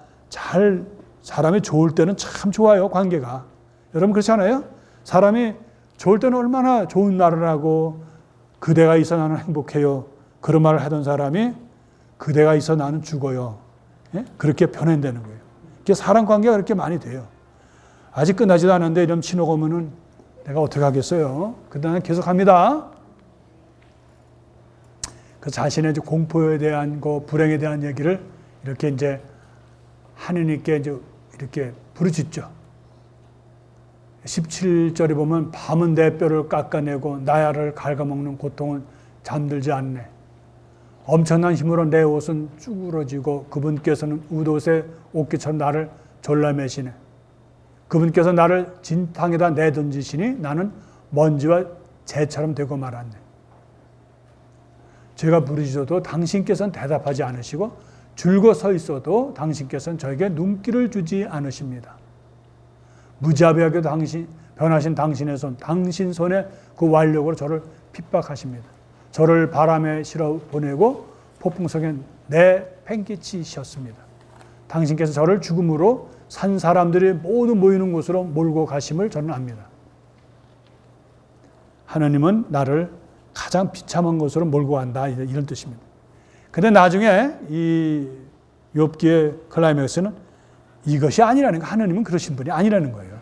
사람이 좋을 때는 참 좋아요, 관계가. 여러분 그렇지 않아요? 사람이 좋을 때는 얼마나 좋은 말을 하고 그대가 있어 나는 행복해요, 그런 말을 하던 사람이 그대가 있어 나는 죽어요. 예? 그렇게 변환되는 거예요. 사람 관계가 그렇게 많이 돼요. 아직 끝나지도 않았는데 이런 신호가 오면은 내가 어떻게 하겠어요? 그다음에 계속합니다. 그 자신의 공포에 대한 불행에 대한 얘기를 이렇게 이제 하느님께 이제 이렇게 부르짖죠. 17절에 보면 밤은 내 뼈를 깎아내고 나야를 갉아먹는 고통은 잠들지 않네. 엄청난 힘으로 내 옷은 쭈그러지고 그분께서는 웃옷의 옷깃처럼 나를 졸라매시네. 그분께서 나를 진탕에다 내던지시니 나는 먼지와 재처럼 되고 말았네. 제가 부르짖어도 당신께서는 대답하지 않으시고 줄고 서 있어도 당신께서는 저에게 눈길을 주지 않으십니다. 무자비하게도 변하신 당신의 손, 당신 손의 그 완력으로 저를 핍박하십니다. 저를 바람에 실어 보내고 폭풍 속에 내팽개치셨습니다. 당신께서 저를 죽음으로 산 사람들이 모두 모이는 곳으로 몰고 가심을 저는 압니다. 하나님은 나를 가장 비참한 곳으로 몰고 간다, 이런 뜻입니다. 근데 나중에 이 욥기의 클라이맥스는 이것이 아니라는 거, 하나님은 그러신 분이 아니라는 거예요.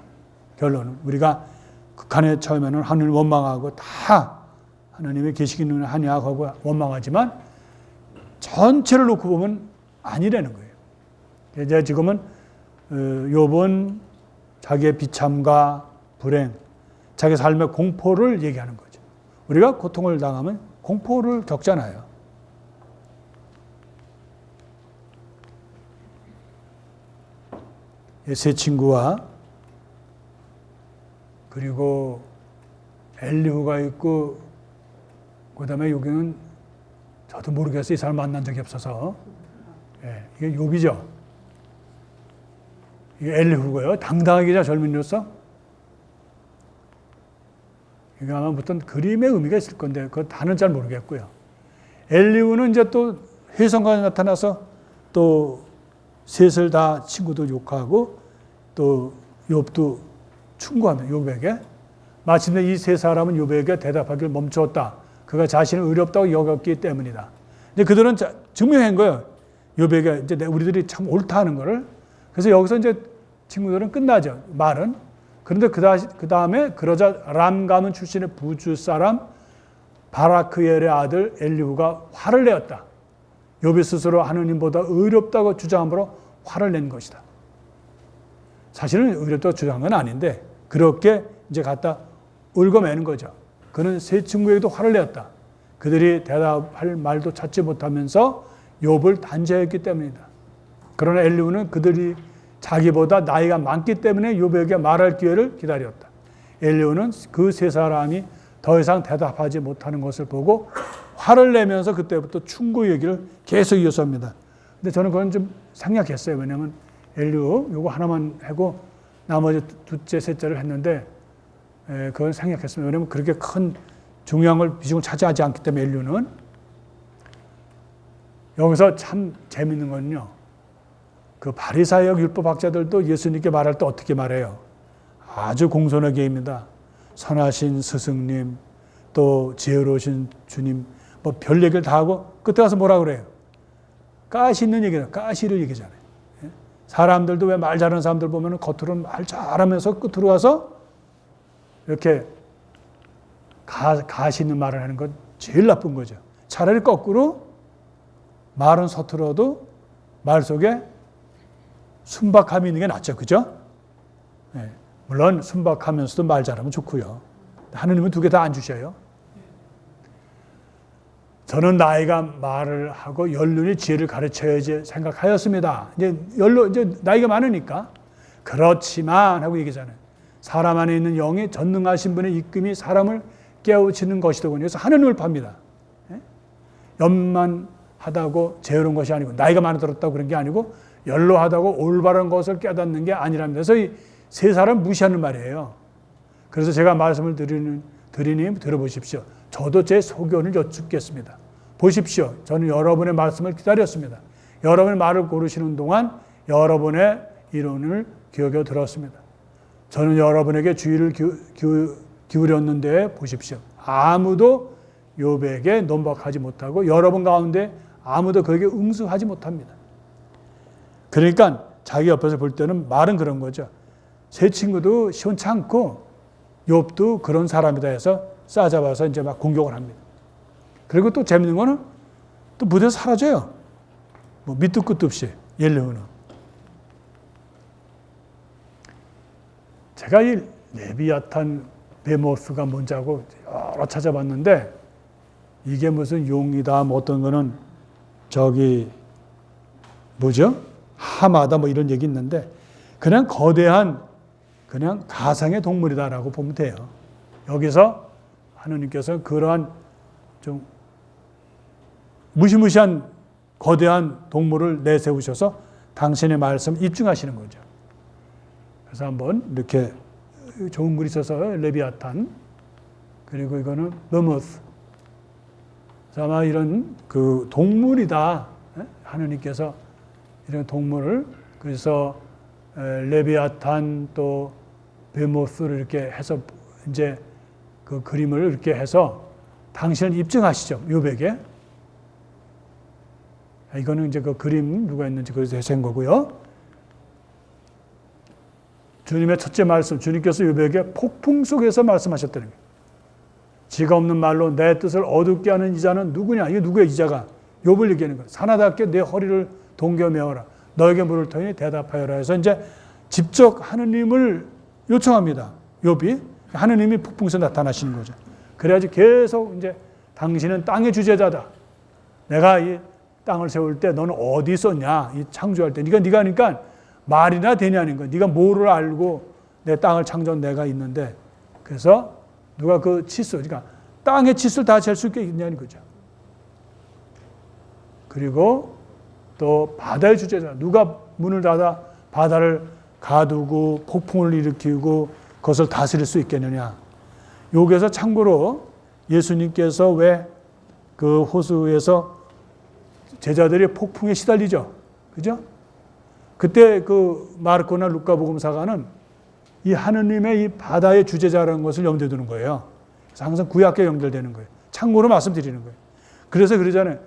결론은 우리가 극한에 처음에는 하나님을 원망하고 다 하나님의 계시기는 한약하고 원망하지만 전체를 놓고 보면 아니라는 거예요. 이제 지금은 욥은 자기의 비참과 불행, 자기 삶의 공포를 얘기하는 거죠. 우리가 고통을 당하면 공포를 겪잖아요. 세 친구와 그리고 엘리후가 있고 그다음에 여기는 저도 모르겠어요. 이 사람 만난 적이 없어서. 이게 욥이죠. 이게 엘리후고요. 당당하게 젊은이로서 이게 아마 어떤 그림의 의미가 있을 건데 그 단은 잘 모르겠고요. 엘리후는 이제 또 혜성가 나타나서 또 셋을 다 친구도 욕하고 또 욥도 충고하며 욥에게 마침내 이 세 사람은 욥에게 대답하기를 멈추었다. 그가 자신을 의롭다고 여겼기 때문이다. 이제 그들은 증명한 거예요. 욥에게 이제 우리들이 참 옳다 하는 거를. 그래서 여기서 이제 친구들은 끝나죠. 말은. 그런데 그 다음에 그러자 람 가문 출신의 부주 사람 바라크엘의 아들 엘리후가 화를 내었다. 욥이 스스로 하느님보다 의롭다고 주장함으로 화를 낸 것이다. 사실은 의롭다고 주장한 건 아닌데 그렇게 이제 갖다 얽어매는 거죠. 그는 세 친구에게도 화를 내었다. 그들이 대답할 말도 찾지 못하면서 욥을 단죄했기 때문이다. 그러나 엘리후는 그들이 자기보다 나이가 많기 때문에 욥에게 말할 기회를 기다렸다. 엘리후는 그 세 사람이 더 이상 대답하지 못하는 것을 보고 화를 내면서 그때부터 충고 얘기를 계속 이어서 합니다. 근데 저는 그건 좀 생략했어요. 왜냐하면 엘리후 요거 하나만 하고 나머지 둘째, 셋째를 했는데 그건 생략했습니다. 왜냐하면 그렇게 큰 중요한 걸 비중을 차지하지 않기 때문에 엘리후는. 여기서 참 재밌는 건요. 그 바리사이역 율법학자들도 예수님께 말할 때 어떻게 말해요? 아주 공손하게 입니다. 선하신 스승님, 또 지혜로우신 주님, 뭐 별 얘기를 다 하고 끝에 가서 뭐라 그래요? 가시 있는 얘기잖아요. 가시를 얘기잖아요. 사람들도 왜 말 잘하는 사람들 보면 겉으로는 말 잘하면서 끝으로 와서 이렇게 가시 있는 말을 하는 건 제일 나쁜 거죠. 차라리 거꾸로 말은 서툴어도 말 속에 순박함이 있는 게 낫죠. 그죠? 네. 물론 순박하면서도 말 잘하면 좋고요. 하느님은 두 개 다 안 주셔요. 저는 나이가 말을 하고 연륜이 지혜를 가르쳐야지 생각하였습니다. 이제 나이가 많으니까. 그렇지만 하고 얘기잖아요. 사람 안에 있는 영이 전능하신 분의 이끌림이 사람을 깨우치는 것이더군요. 그래서 하느님을 팝니다. 연만하다고 게으른 것이 아니고 나이가 많이 들었다고 그런 게 아니고 연로하다고 올바른 것을 깨닫는 게 아니랍니다. 그래서 이 세 사람 무시하는 말이에요. 그래서 제가 말씀을 드리니 들어보십시오. 저도 제 소견을 여쭙겠습니다. 보십시오. 저는 여러분의 말씀을 기다렸습니다. 여러분의 말을 고르시는 동안 여러분의 이론을 기억해 들었습니다. 저는 여러분에게 주의를 기울였는데 보십시오. 아무도 욥에게 논박하지 못하고 여러분 가운데 아무도 그에게 응수하지 못합니다. 그러니까 자기 옆에서 볼 때는 말은 그런 거죠. 세 친구도 시원치 않고 욥도 그런 사람이다 해서 싸잡아서 이제 막 공격을 합니다. 그리고 또 재밌는 거는 또 무대에서 사라져요. 뭐 밑도 끝도 없이 엘리후는. 제가 이 레비아탄 베모스가 뭔지 하고 여러 찾아봤는데 이게 무슨 용이다 뭐 어떤 거는 저기 뭐죠? 하마다 뭐 이런 얘기 있는데 그냥 거대한 그냥 가상의 동물이다라고 보면 돼요. 여기서 하느님께서 그러한 좀 무시무시한 거대한 동물을 내세우셔서 당신의 말씀을 입증하시는 거죠. 그래서 한번 이렇게 좋은 글이 있어서 레비아탄 그리고 이거는 베모스 아마 이런 그 동물이다. 하느님께서 이런 동물을 그래서 레비아탄 또 베모스를 이렇게 해서 이제 그 그림을 이렇게 해서 당신을 입증하시죠. 욥에게. 이거는 이제 그 그림 누가 했는지 그래서 해석한 거고요. 주님의 첫째 말씀, 주님께서 욥에게 폭풍 속에서 말씀하셨다는 거예요. 지가 없는 말로 내 뜻을 어둡게 하는 이자는 누구냐? 이게 누구야 이자가? 욥을 얘기하는 거예요. 사나답게 내 허리를 동겨 메어라. 너에게 물을 터니 대답하여라 해서 이제 직접 하느님을 요청합니다. 욥이 하느님이 폭풍에서 나타나시는 거죠. 그래야지 계속 이제 당신은 땅의 주제자다. 내가 이 땅을 세울 때 너는 어디 있었냐? 이 창조할 때 네가 하니까 말이나 되냐는 거야. 네가 뭐를 알고 내 땅을 창조한 내가 있는데 그래서 누가 그 칫솔, 그러니까 땅의 칫솔 다 잴 수 있냐는 거죠. 그리고 또 바다의 주제자, 누가 문을 닫아 바다를 가두고 폭풍을 일으키고 그것을 다스릴 수 있겠느냐. 여기서 참고로 예수님께서 왜 그 호수에서 제자들이 폭풍에 시달리죠. 그죠? 그때 그 마르코나 루카복음사가는 이 하느님의 이 바다의 주제자라는 것을 염두에 두는 거예요. 그래서 항상 구약과 연결되는 거예요. 참고로 말씀드리는 거예요. 그래서 그러잖아요.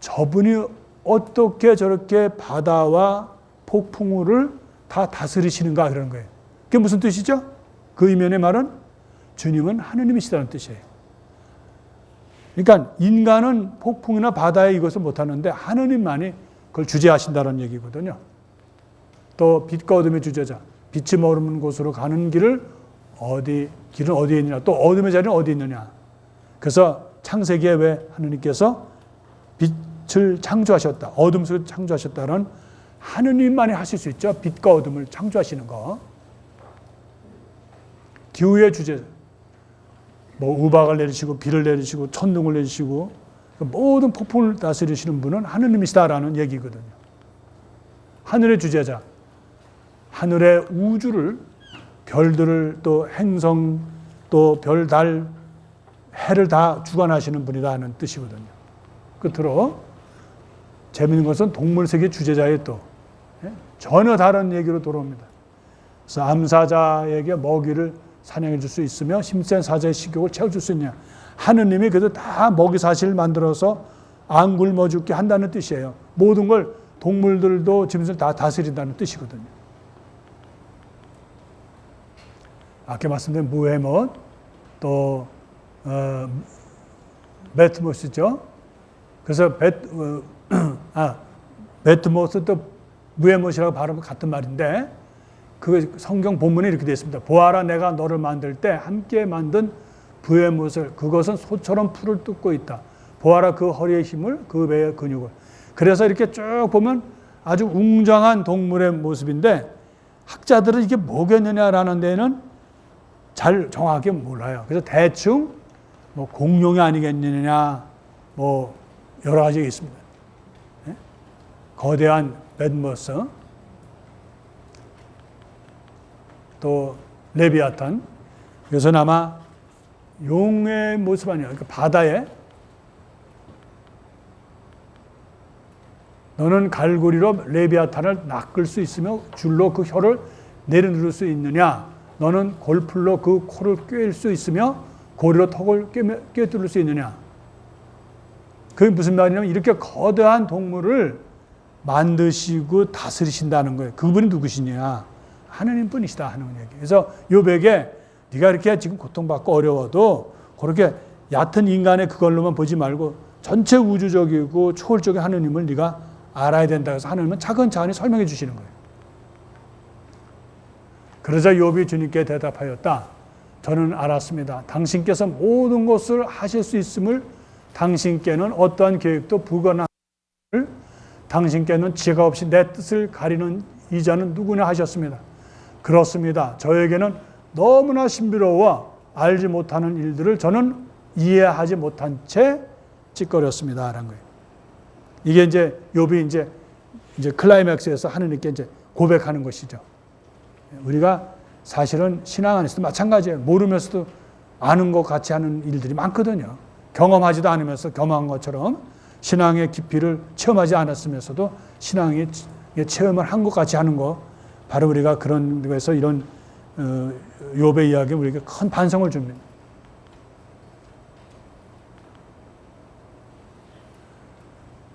저분이 어떻게 저렇게 바다와 폭풍우를 다 다스리시는가 그러는 거예요. 그게 무슨 뜻이죠? 그 이면의 말은 주님은 하느님이시다는 뜻이에요. 그러니까 인간은 폭풍이나 바다에 이것을 못하는데 하느님만이 그걸 주재하신다는 얘기거든요. 또 빛과 어둠의 주제자, 빛이 머무는 곳으로 가는 길은 어디에 있느냐, 또 어둠의 자리는 어디에 있느냐. 그래서 창세기에 왜 하느님께서 빛을 창조하셨다, 어둠 속에 창조하셨다는 하느님만이 하실 수 있죠. 빛과 어둠을 창조하시는 거. 기후의 주제자, 뭐 우박을 내리시고 비를 내리시고 천둥을 내리시고 모든 폭풍을 다스리시는 분은 하느님이시다라는 얘기거든요. 하늘의 주제자, 하늘의 우주를, 별들을 또 행성 또 별, 달, 해를 다 주관하시는 분이라는 뜻이거든요. 끝으로 재미있는 것은 동물 세계 주제자의 또 전혀 다른 얘기로 돌아옵니다. 그래서 암사자에게 먹이를 사냥해 줄 수 있으며 힘센 사자의 식욕을 채워줄 수 있냐. 하느님이 그래도 다 먹이 사슬을 만들어서 안 굶어 죽게 한다는 뜻이에요. 모든 걸 동물들도 짐승을 다 다스린다는 뜻이거든요. 아까 말씀드린 무헤못 또 베트모스죠. 그래서 베트모스 또 무헤못이라고 발음은 같은 말인데 그 성경 본문에 이렇게 되어 있습니다. 보아라 내가 너를 만들 때 함께 만든 부헤못을 그것은 소처럼 풀을 뜯고 있다. 보아라 그 허리의 힘을 그 배의 근육을. 그래서 이렇게 쭉 보면 아주 웅장한 동물의 모습인데 학자들은 이게 뭐겠느냐라는 데는 잘 정확하게 몰라요. 그래서 대충 뭐 공룡이 아니겠느냐, 뭐 여러 가지가 있습니다. 네? 거대한 뱃머스, 또 레비아탄, 이것은 아마 용의 모습 아니에요. 그러니까 바다에 너는 갈고리로 레비아탄을 낚을 수 있으며 줄로 그 혀를 내려누를 수 있느냐? 너는 골풀로 그 코를 꿰일 수 있으며 고리로 턱을 꿰뚫을 수 있느냐? 그게 무슨 말이냐면 이렇게 거대한 동물을 만드시고 다스리신다는 거예요. 그분이 누구시냐? 하느님 뿐이시다 하는 얘기. 그래서 욥에게 네가 이렇게 지금 고통받고 어려워도 그렇게 얕은 인간의 그걸로만 보지 말고 전체 우주적이고 초월적인 하느님을 네가 알아야 된다 해서 하느님은 차근차근히 설명해 주시는 거예요. 그러자 욥이 주님께 대답하였다. 저는 알았습니다. 당신께서 모든 것을 하실 수 있음을, 당신께는 어떠한 계획도 불가능함을, 당신께는 지혜가 없이 내 뜻을 가리는 이자는 누구냐 하셨습니다. 그렇습니다. 저에게는 너무나 신비로워 알지 못하는 일들을 저는 이해하지 못한 채 찌꺼렸습니다. 라는 거예요. 이게 이제 욥이 이제 클라이맥스에서 하느님께 이제 고백하는 것이죠. 우리가 사실은 신앙 안에서도 마찬가지예요. 모르면서도 아는 것 같이 하는 일들이 많거든요. 경험하지도 않으면서 경험한 것처럼 신앙의 깊이를 체험하지 않았으면서도 신앙의 체험을 한 것 같이 하는 거, 바로 우리가 그런 데서 이런 욥의 이야기가 우리에게 큰 반성을 줍니다.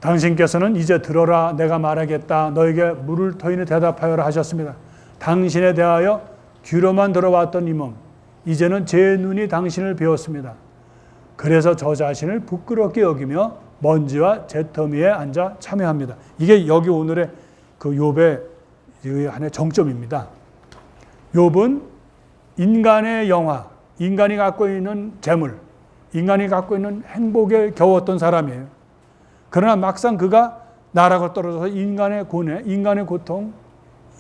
당신께서는 이제 들어라, 내가 말하겠다. 너에게 물을 터이니 대답하여라 하셨습니다. 당신에 대하여 귀로만 들어왔던 이 몸, 이제는 제 눈이 당신을 배웠습니다. 그래서 저 자신을 부끄럽게 여기며 먼지와 잿더미에 앉아 참여합니다. 이게 여기 오늘의 그 욥의 하나의 정점입니다. 욥은 인간의 영화, 인간이 갖고 있는 재물, 인간이 갖고 있는 행복에 겨웠던 사람이에요. 그러나 막상 그가 나락으로 떨어져서 인간의 고뇌, 인간의 고통,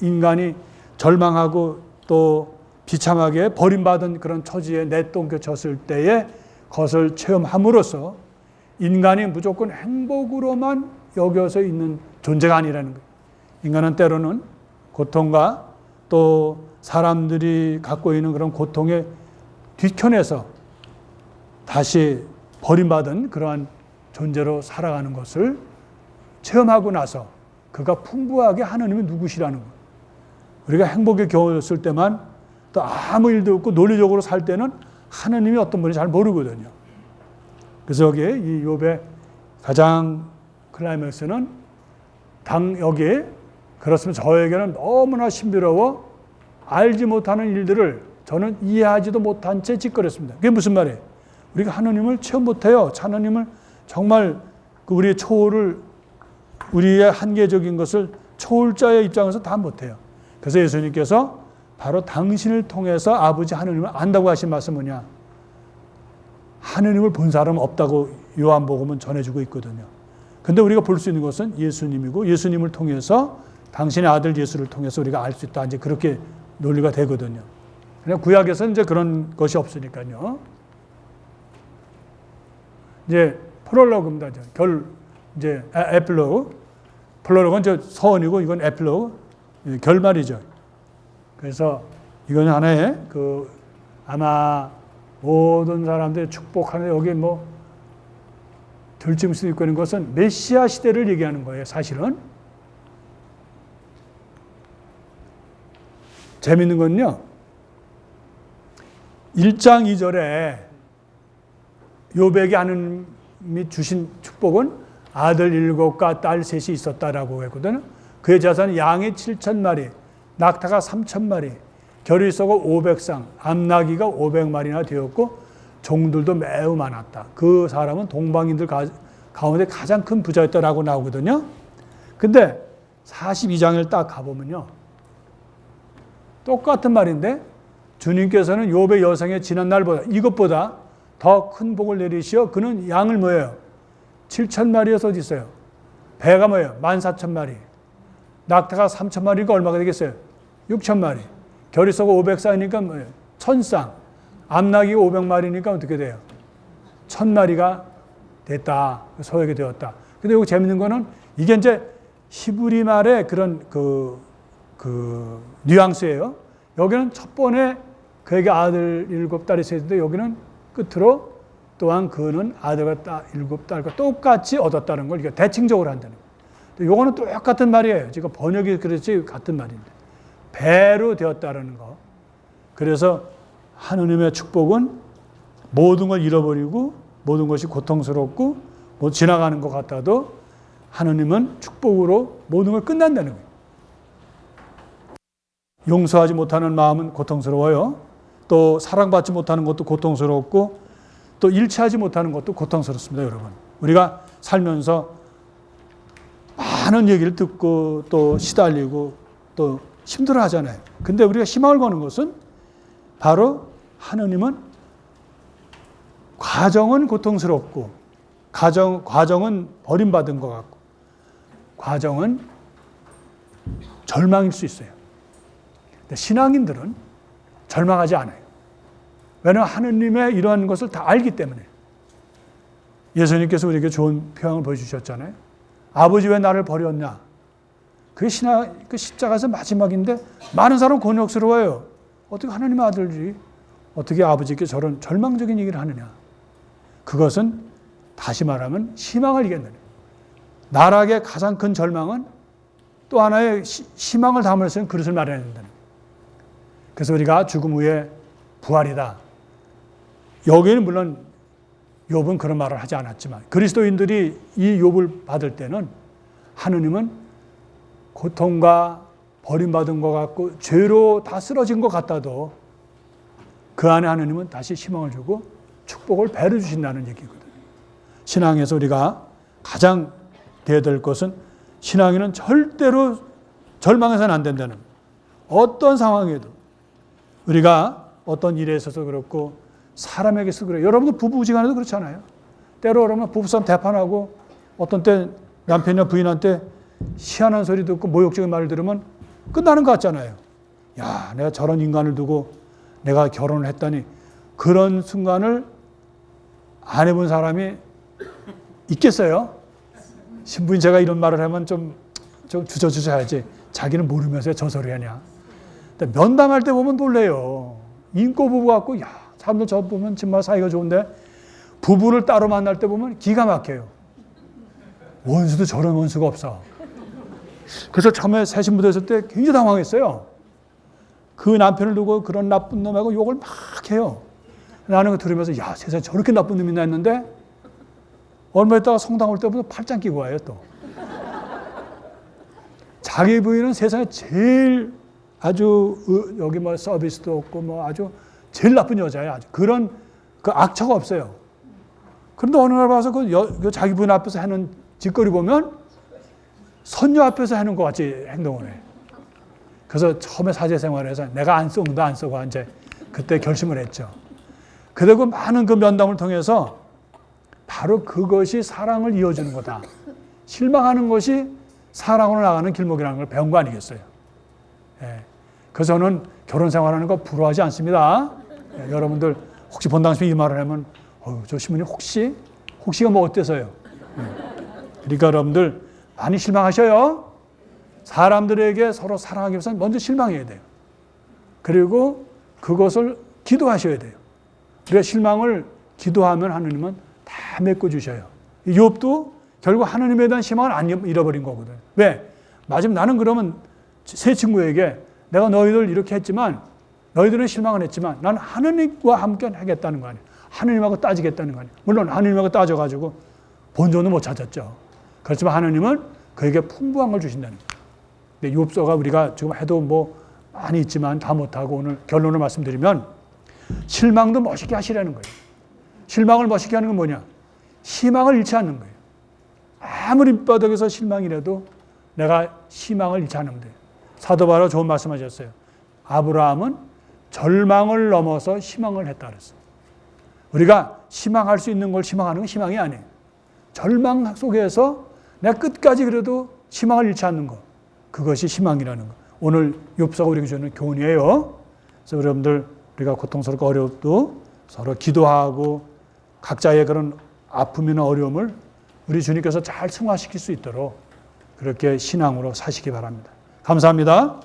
인간이 절망하고 또 비참하게 버림받은 그런 처지에 내똥겨쳤을 때에 그것을 체험함으로써 인간이 무조건 행복으로만 여겨서 있는 존재가 아니라는 거예요. 인간은 때로는 고통과 또 사람들이 갖고 있는 그런 고통에 뒤편에서 다시 버림받은 그러한 존재로 살아가는 것을 체험하고 나서 그가 풍부하게 하느님이 누구시라는 거예요. 우리가 행복에 겨웠을 때만, 또 아무 일도 없고 논리적으로 살 때는 하느님이 어떤 분인지 잘 모르거든요. 그래서 여기에 이 욥의 가장 클라이맥스는 여기에 그렇으면 저에게는 너무나 신비로워 알지 못하는 일들을 저는 이해하지도 못한 채 찌꺼렸습니다. 그게 무슨 말이에요? 우리가 하느님을 체험 못해요. 하느님을 정말 우리의 초월을, 우리의 한계적인 것을 초월자의 입장에서 다 못해요. 그래서 예수님께서 바로 당신을 통해서 아버지 하느님을 안다고 하신 말씀은 뭐냐? 하느님을 본 사람은 없다고 요한복음은 전해주고 있거든요. 근데 우리가 볼 수 있는 것은 예수님이고, 예수님을 통해서 당신의 아들 예수를 통해서 우리가 알 수 있다. 이제 그렇게 논리가 되거든요. 그냥 구약에서는 이제 그런 것이 없으니까요. 이제 프롤로그입니다. 이제 에필로그. 프롤로그는 저 서원이고 이건 에필로그, 결말이죠. 그래서 이건 하나의 아마 모든 사람들이 축복하는, 여기 뭐 들짐 수 있고 있는 것은 메시아 시대를 얘기하는 거예요. 사실은 재밌는 건요, 1장 2절에 욥에게 하느님이 주신 축복은 아들 7과 딸 3이 있었다라고 했거든요. 그의 자산은 양이 7,000마리, 낙타가 3,000마리, 결의소가 500쌍, 암나귀가 500마리나 되었고 종들도 매우 많았다. 그 사람은 동방인들 가운데 가장 큰 부자였다라고 나오거든요. 근데 42장을 딱 가보면요, 똑같은 말인데 주님께서는 욥의 여성의 지난 날보다, 이것보다 더 큰 복을 내리시어 그는 양을 뭐예요? 7,000마리에서 어디 있어요? 배가 뭐예요? 14,000마리. 낙타가 3,000마리가 얼마가 되겠어요? 6,000마리. 결의소가 500쌍이니까 뭐예요? 1,000쌍. 암나귀가 500마리니까 어떻게 돼요? 1,000마리가 됐다. 소액이 되었다. 근데 여기 재밌는 거는 이게 이제 히브리 말의 그런 뉘앙스예요. 여기는 첫 번에 그에게 아들 7딸이 있었는데 여기는 끝으로 또한 그는 아들과 7딸과 똑같이 얻었다는 걸 이게 대칭적으로 한다는 거예요. 요거는 똑같은 말이에요. 지금 번역이 그렇지 같은 말인데. 배로 되었다는 거. 그래서 하느님의 축복은 모든 걸 잃어버리고 모든 것이 고통스럽고 뭐 지나가는 것 같아도 하느님은 축복으로 모든 걸 끝난다는 거예요. 용서하지 못하는 마음은 고통스러워요. 또 사랑받지 못하는 것도 고통스럽고 또 일치하지 못하는 것도 고통스럽습니다, 여러분. 우리가 살면서 많은 얘기를 듣고 또 시달리고 또 힘들어 하잖아요. 근데 우리가 희망을 거는 것은 바로 하느님은 과정은 고통스럽고 과정은 버림받은 것 같고 과정은 절망일 수 있어요. 근데 신앙인들은 절망하지 않아요. 왜냐하면 하느님의 이러한 것을 다 알기 때문에. 예수님께서 우리에게 좋은 표현을 보여주셨잖아요. 아버지 왜 나를 버렸냐? 그 십자가에서 마지막인데 많은 사람은 곤욕스러워요. 어떻게 하나님의 아들이 어떻게 아버지께 저런 절망적인 얘기를 하느냐? 그것은 다시 말하면 희망을 이겼느냐. 나락의 가장 큰 절망은 또 하나의 희망을 담을 수 있는 그릇을 마련해야 된다는 거예요. 그래서 우리가 죽음 후에 부활이다. 여기는 물론 욥은 그런 말을 하지 않았지만 그리스도인들이 이 욥을 받을 때는 하느님은 고통과 버림받은 것 같고 죄로 다 쓰러진 것 같아도 그 안에 하느님은 다시 희망을 주고 축복을 배려 주신다는 얘기거든요. 신앙에서 우리가 가장 돼야 될 것은 신앙인은 절대로 절망해서는 안 된다는 거예요. 어떤 상황에도 우리가 어떤 일에 있어서 그렇고 사람에게서 그래요. 여러분도 부부지간에도 그렇잖아요. 때로 그러면 부부싸움 대판하고 어떤 때 남편이나 부인한테 희한한 소리 듣고 모욕적인 말을 들으면 끝나는 것 같잖아요. 야, 내가 저런 인간을 두고 내가 결혼을 했다니. 그런 순간을 안 해본 사람이 있겠어요? 신부인 제가 이런 말을 하면 좀 주저주저해야지. 자기는 모르면서 저 소리 하냐. 면담할 때 보면 놀래요. 인꼬 부부 같고, 야, 사람들 저 보면 정말 사이가 좋은데, 부부를 따로 만날 때 보면 기가 막혀요. 원수도 저런 원수가 없어. 그래서 처음에 새 신부 됐을 때 굉장히 당황했어요. 그 남편을 두고 그런 나쁜 놈하고 욕을 막 해요. 나는 그거 들으면서, 야, 세상에 저렇게 나쁜 놈이 있나 했는데, 얼마 있다가 성당 올 때부터 팔짱 끼고 와요, 또. 자기 부인은 세상에 제일 아주 여기 뭐 서비스도 없고 뭐 아주 제일 나쁜 여자예요. 아주 그런 그 악처가 없어요. 그런데 어느 날 봐서 그 자기 부인 앞에서 하는 짓거리 보면 선녀 앞에서 하는 것 같이 행동을 해. 그래서 처음에 사제 생활에서 내가 안 쓰고 이제 그때 결심을 했죠. 그리고 많은 그 면담을 통해서 바로 그것이 사랑을 이어주는 거다. 실망하는 것이 사랑으로 나가는 길목이라는 걸 배운 거 아니겠어요? 예. 그래서 저는 결혼 생활하는 거 부러워하지 않습니다. 예. 여러분들 혹시 본 당시에 이 말을 하면 저 신부님 혹시가 뭐 어때서요? 예. 그러니까 여러분들 많이 실망하셔요. 사람들에게 서로 사랑하기 위해서는 먼저 실망해야 돼요. 그리고 그것을 기도하셔야 돼요. 우리가 실망을 기도하면 하느님은 다 메꿔주셔요. 욥도 결국 하느님에 대한 희망을 안 잃어버린 거거든. 왜? 마지막 나는 그러면 세 친구에게 내가 너희들 이렇게 했지만 너희들은 실망을 했지만 나는 하느님과 함께 하겠다는 거 아니에요. 하느님하고 따지겠다는 거 아니에요. 물론 하느님하고 따져가지고 본전은 못 찾았죠. 그렇지만 하느님은 그에게 풍부한 걸 주신다는 거예요. 근데 욥서가 우리가 지금 해도 뭐 많이 있지만 다 못하고 오늘 결론을 말씀드리면 실망도 멋있게 하시라는 거예요. 실망을 멋있게 하는 건 뭐냐? 희망을 잃지 않는 거예요. 아무리 밑바닥에서 실망이라도 내가 희망을 잃지 않으면 돼요. 사도 바로 좋은 말씀하셨어요. 아브라함은 절망을 넘어서 희망을 했다 그랬어요. 우리가 희망할 수 있는 걸 희망하는 건 희망이 아니에요. 절망 속에서 내가 끝까지 그래도 희망을 잃지 않는 것. 그것이 희망이라는 거. 오늘 욥서가 우리에게 주는 교훈이에요. 그래서 여러분들 우리가 고통스럽고 어려워도 서로 기도하고 각자의 그런 아픔이나 어려움을 우리 주님께서 잘 승화시킬 수 있도록 그렇게 신앙으로 사시기 바랍니다. 감사합니다.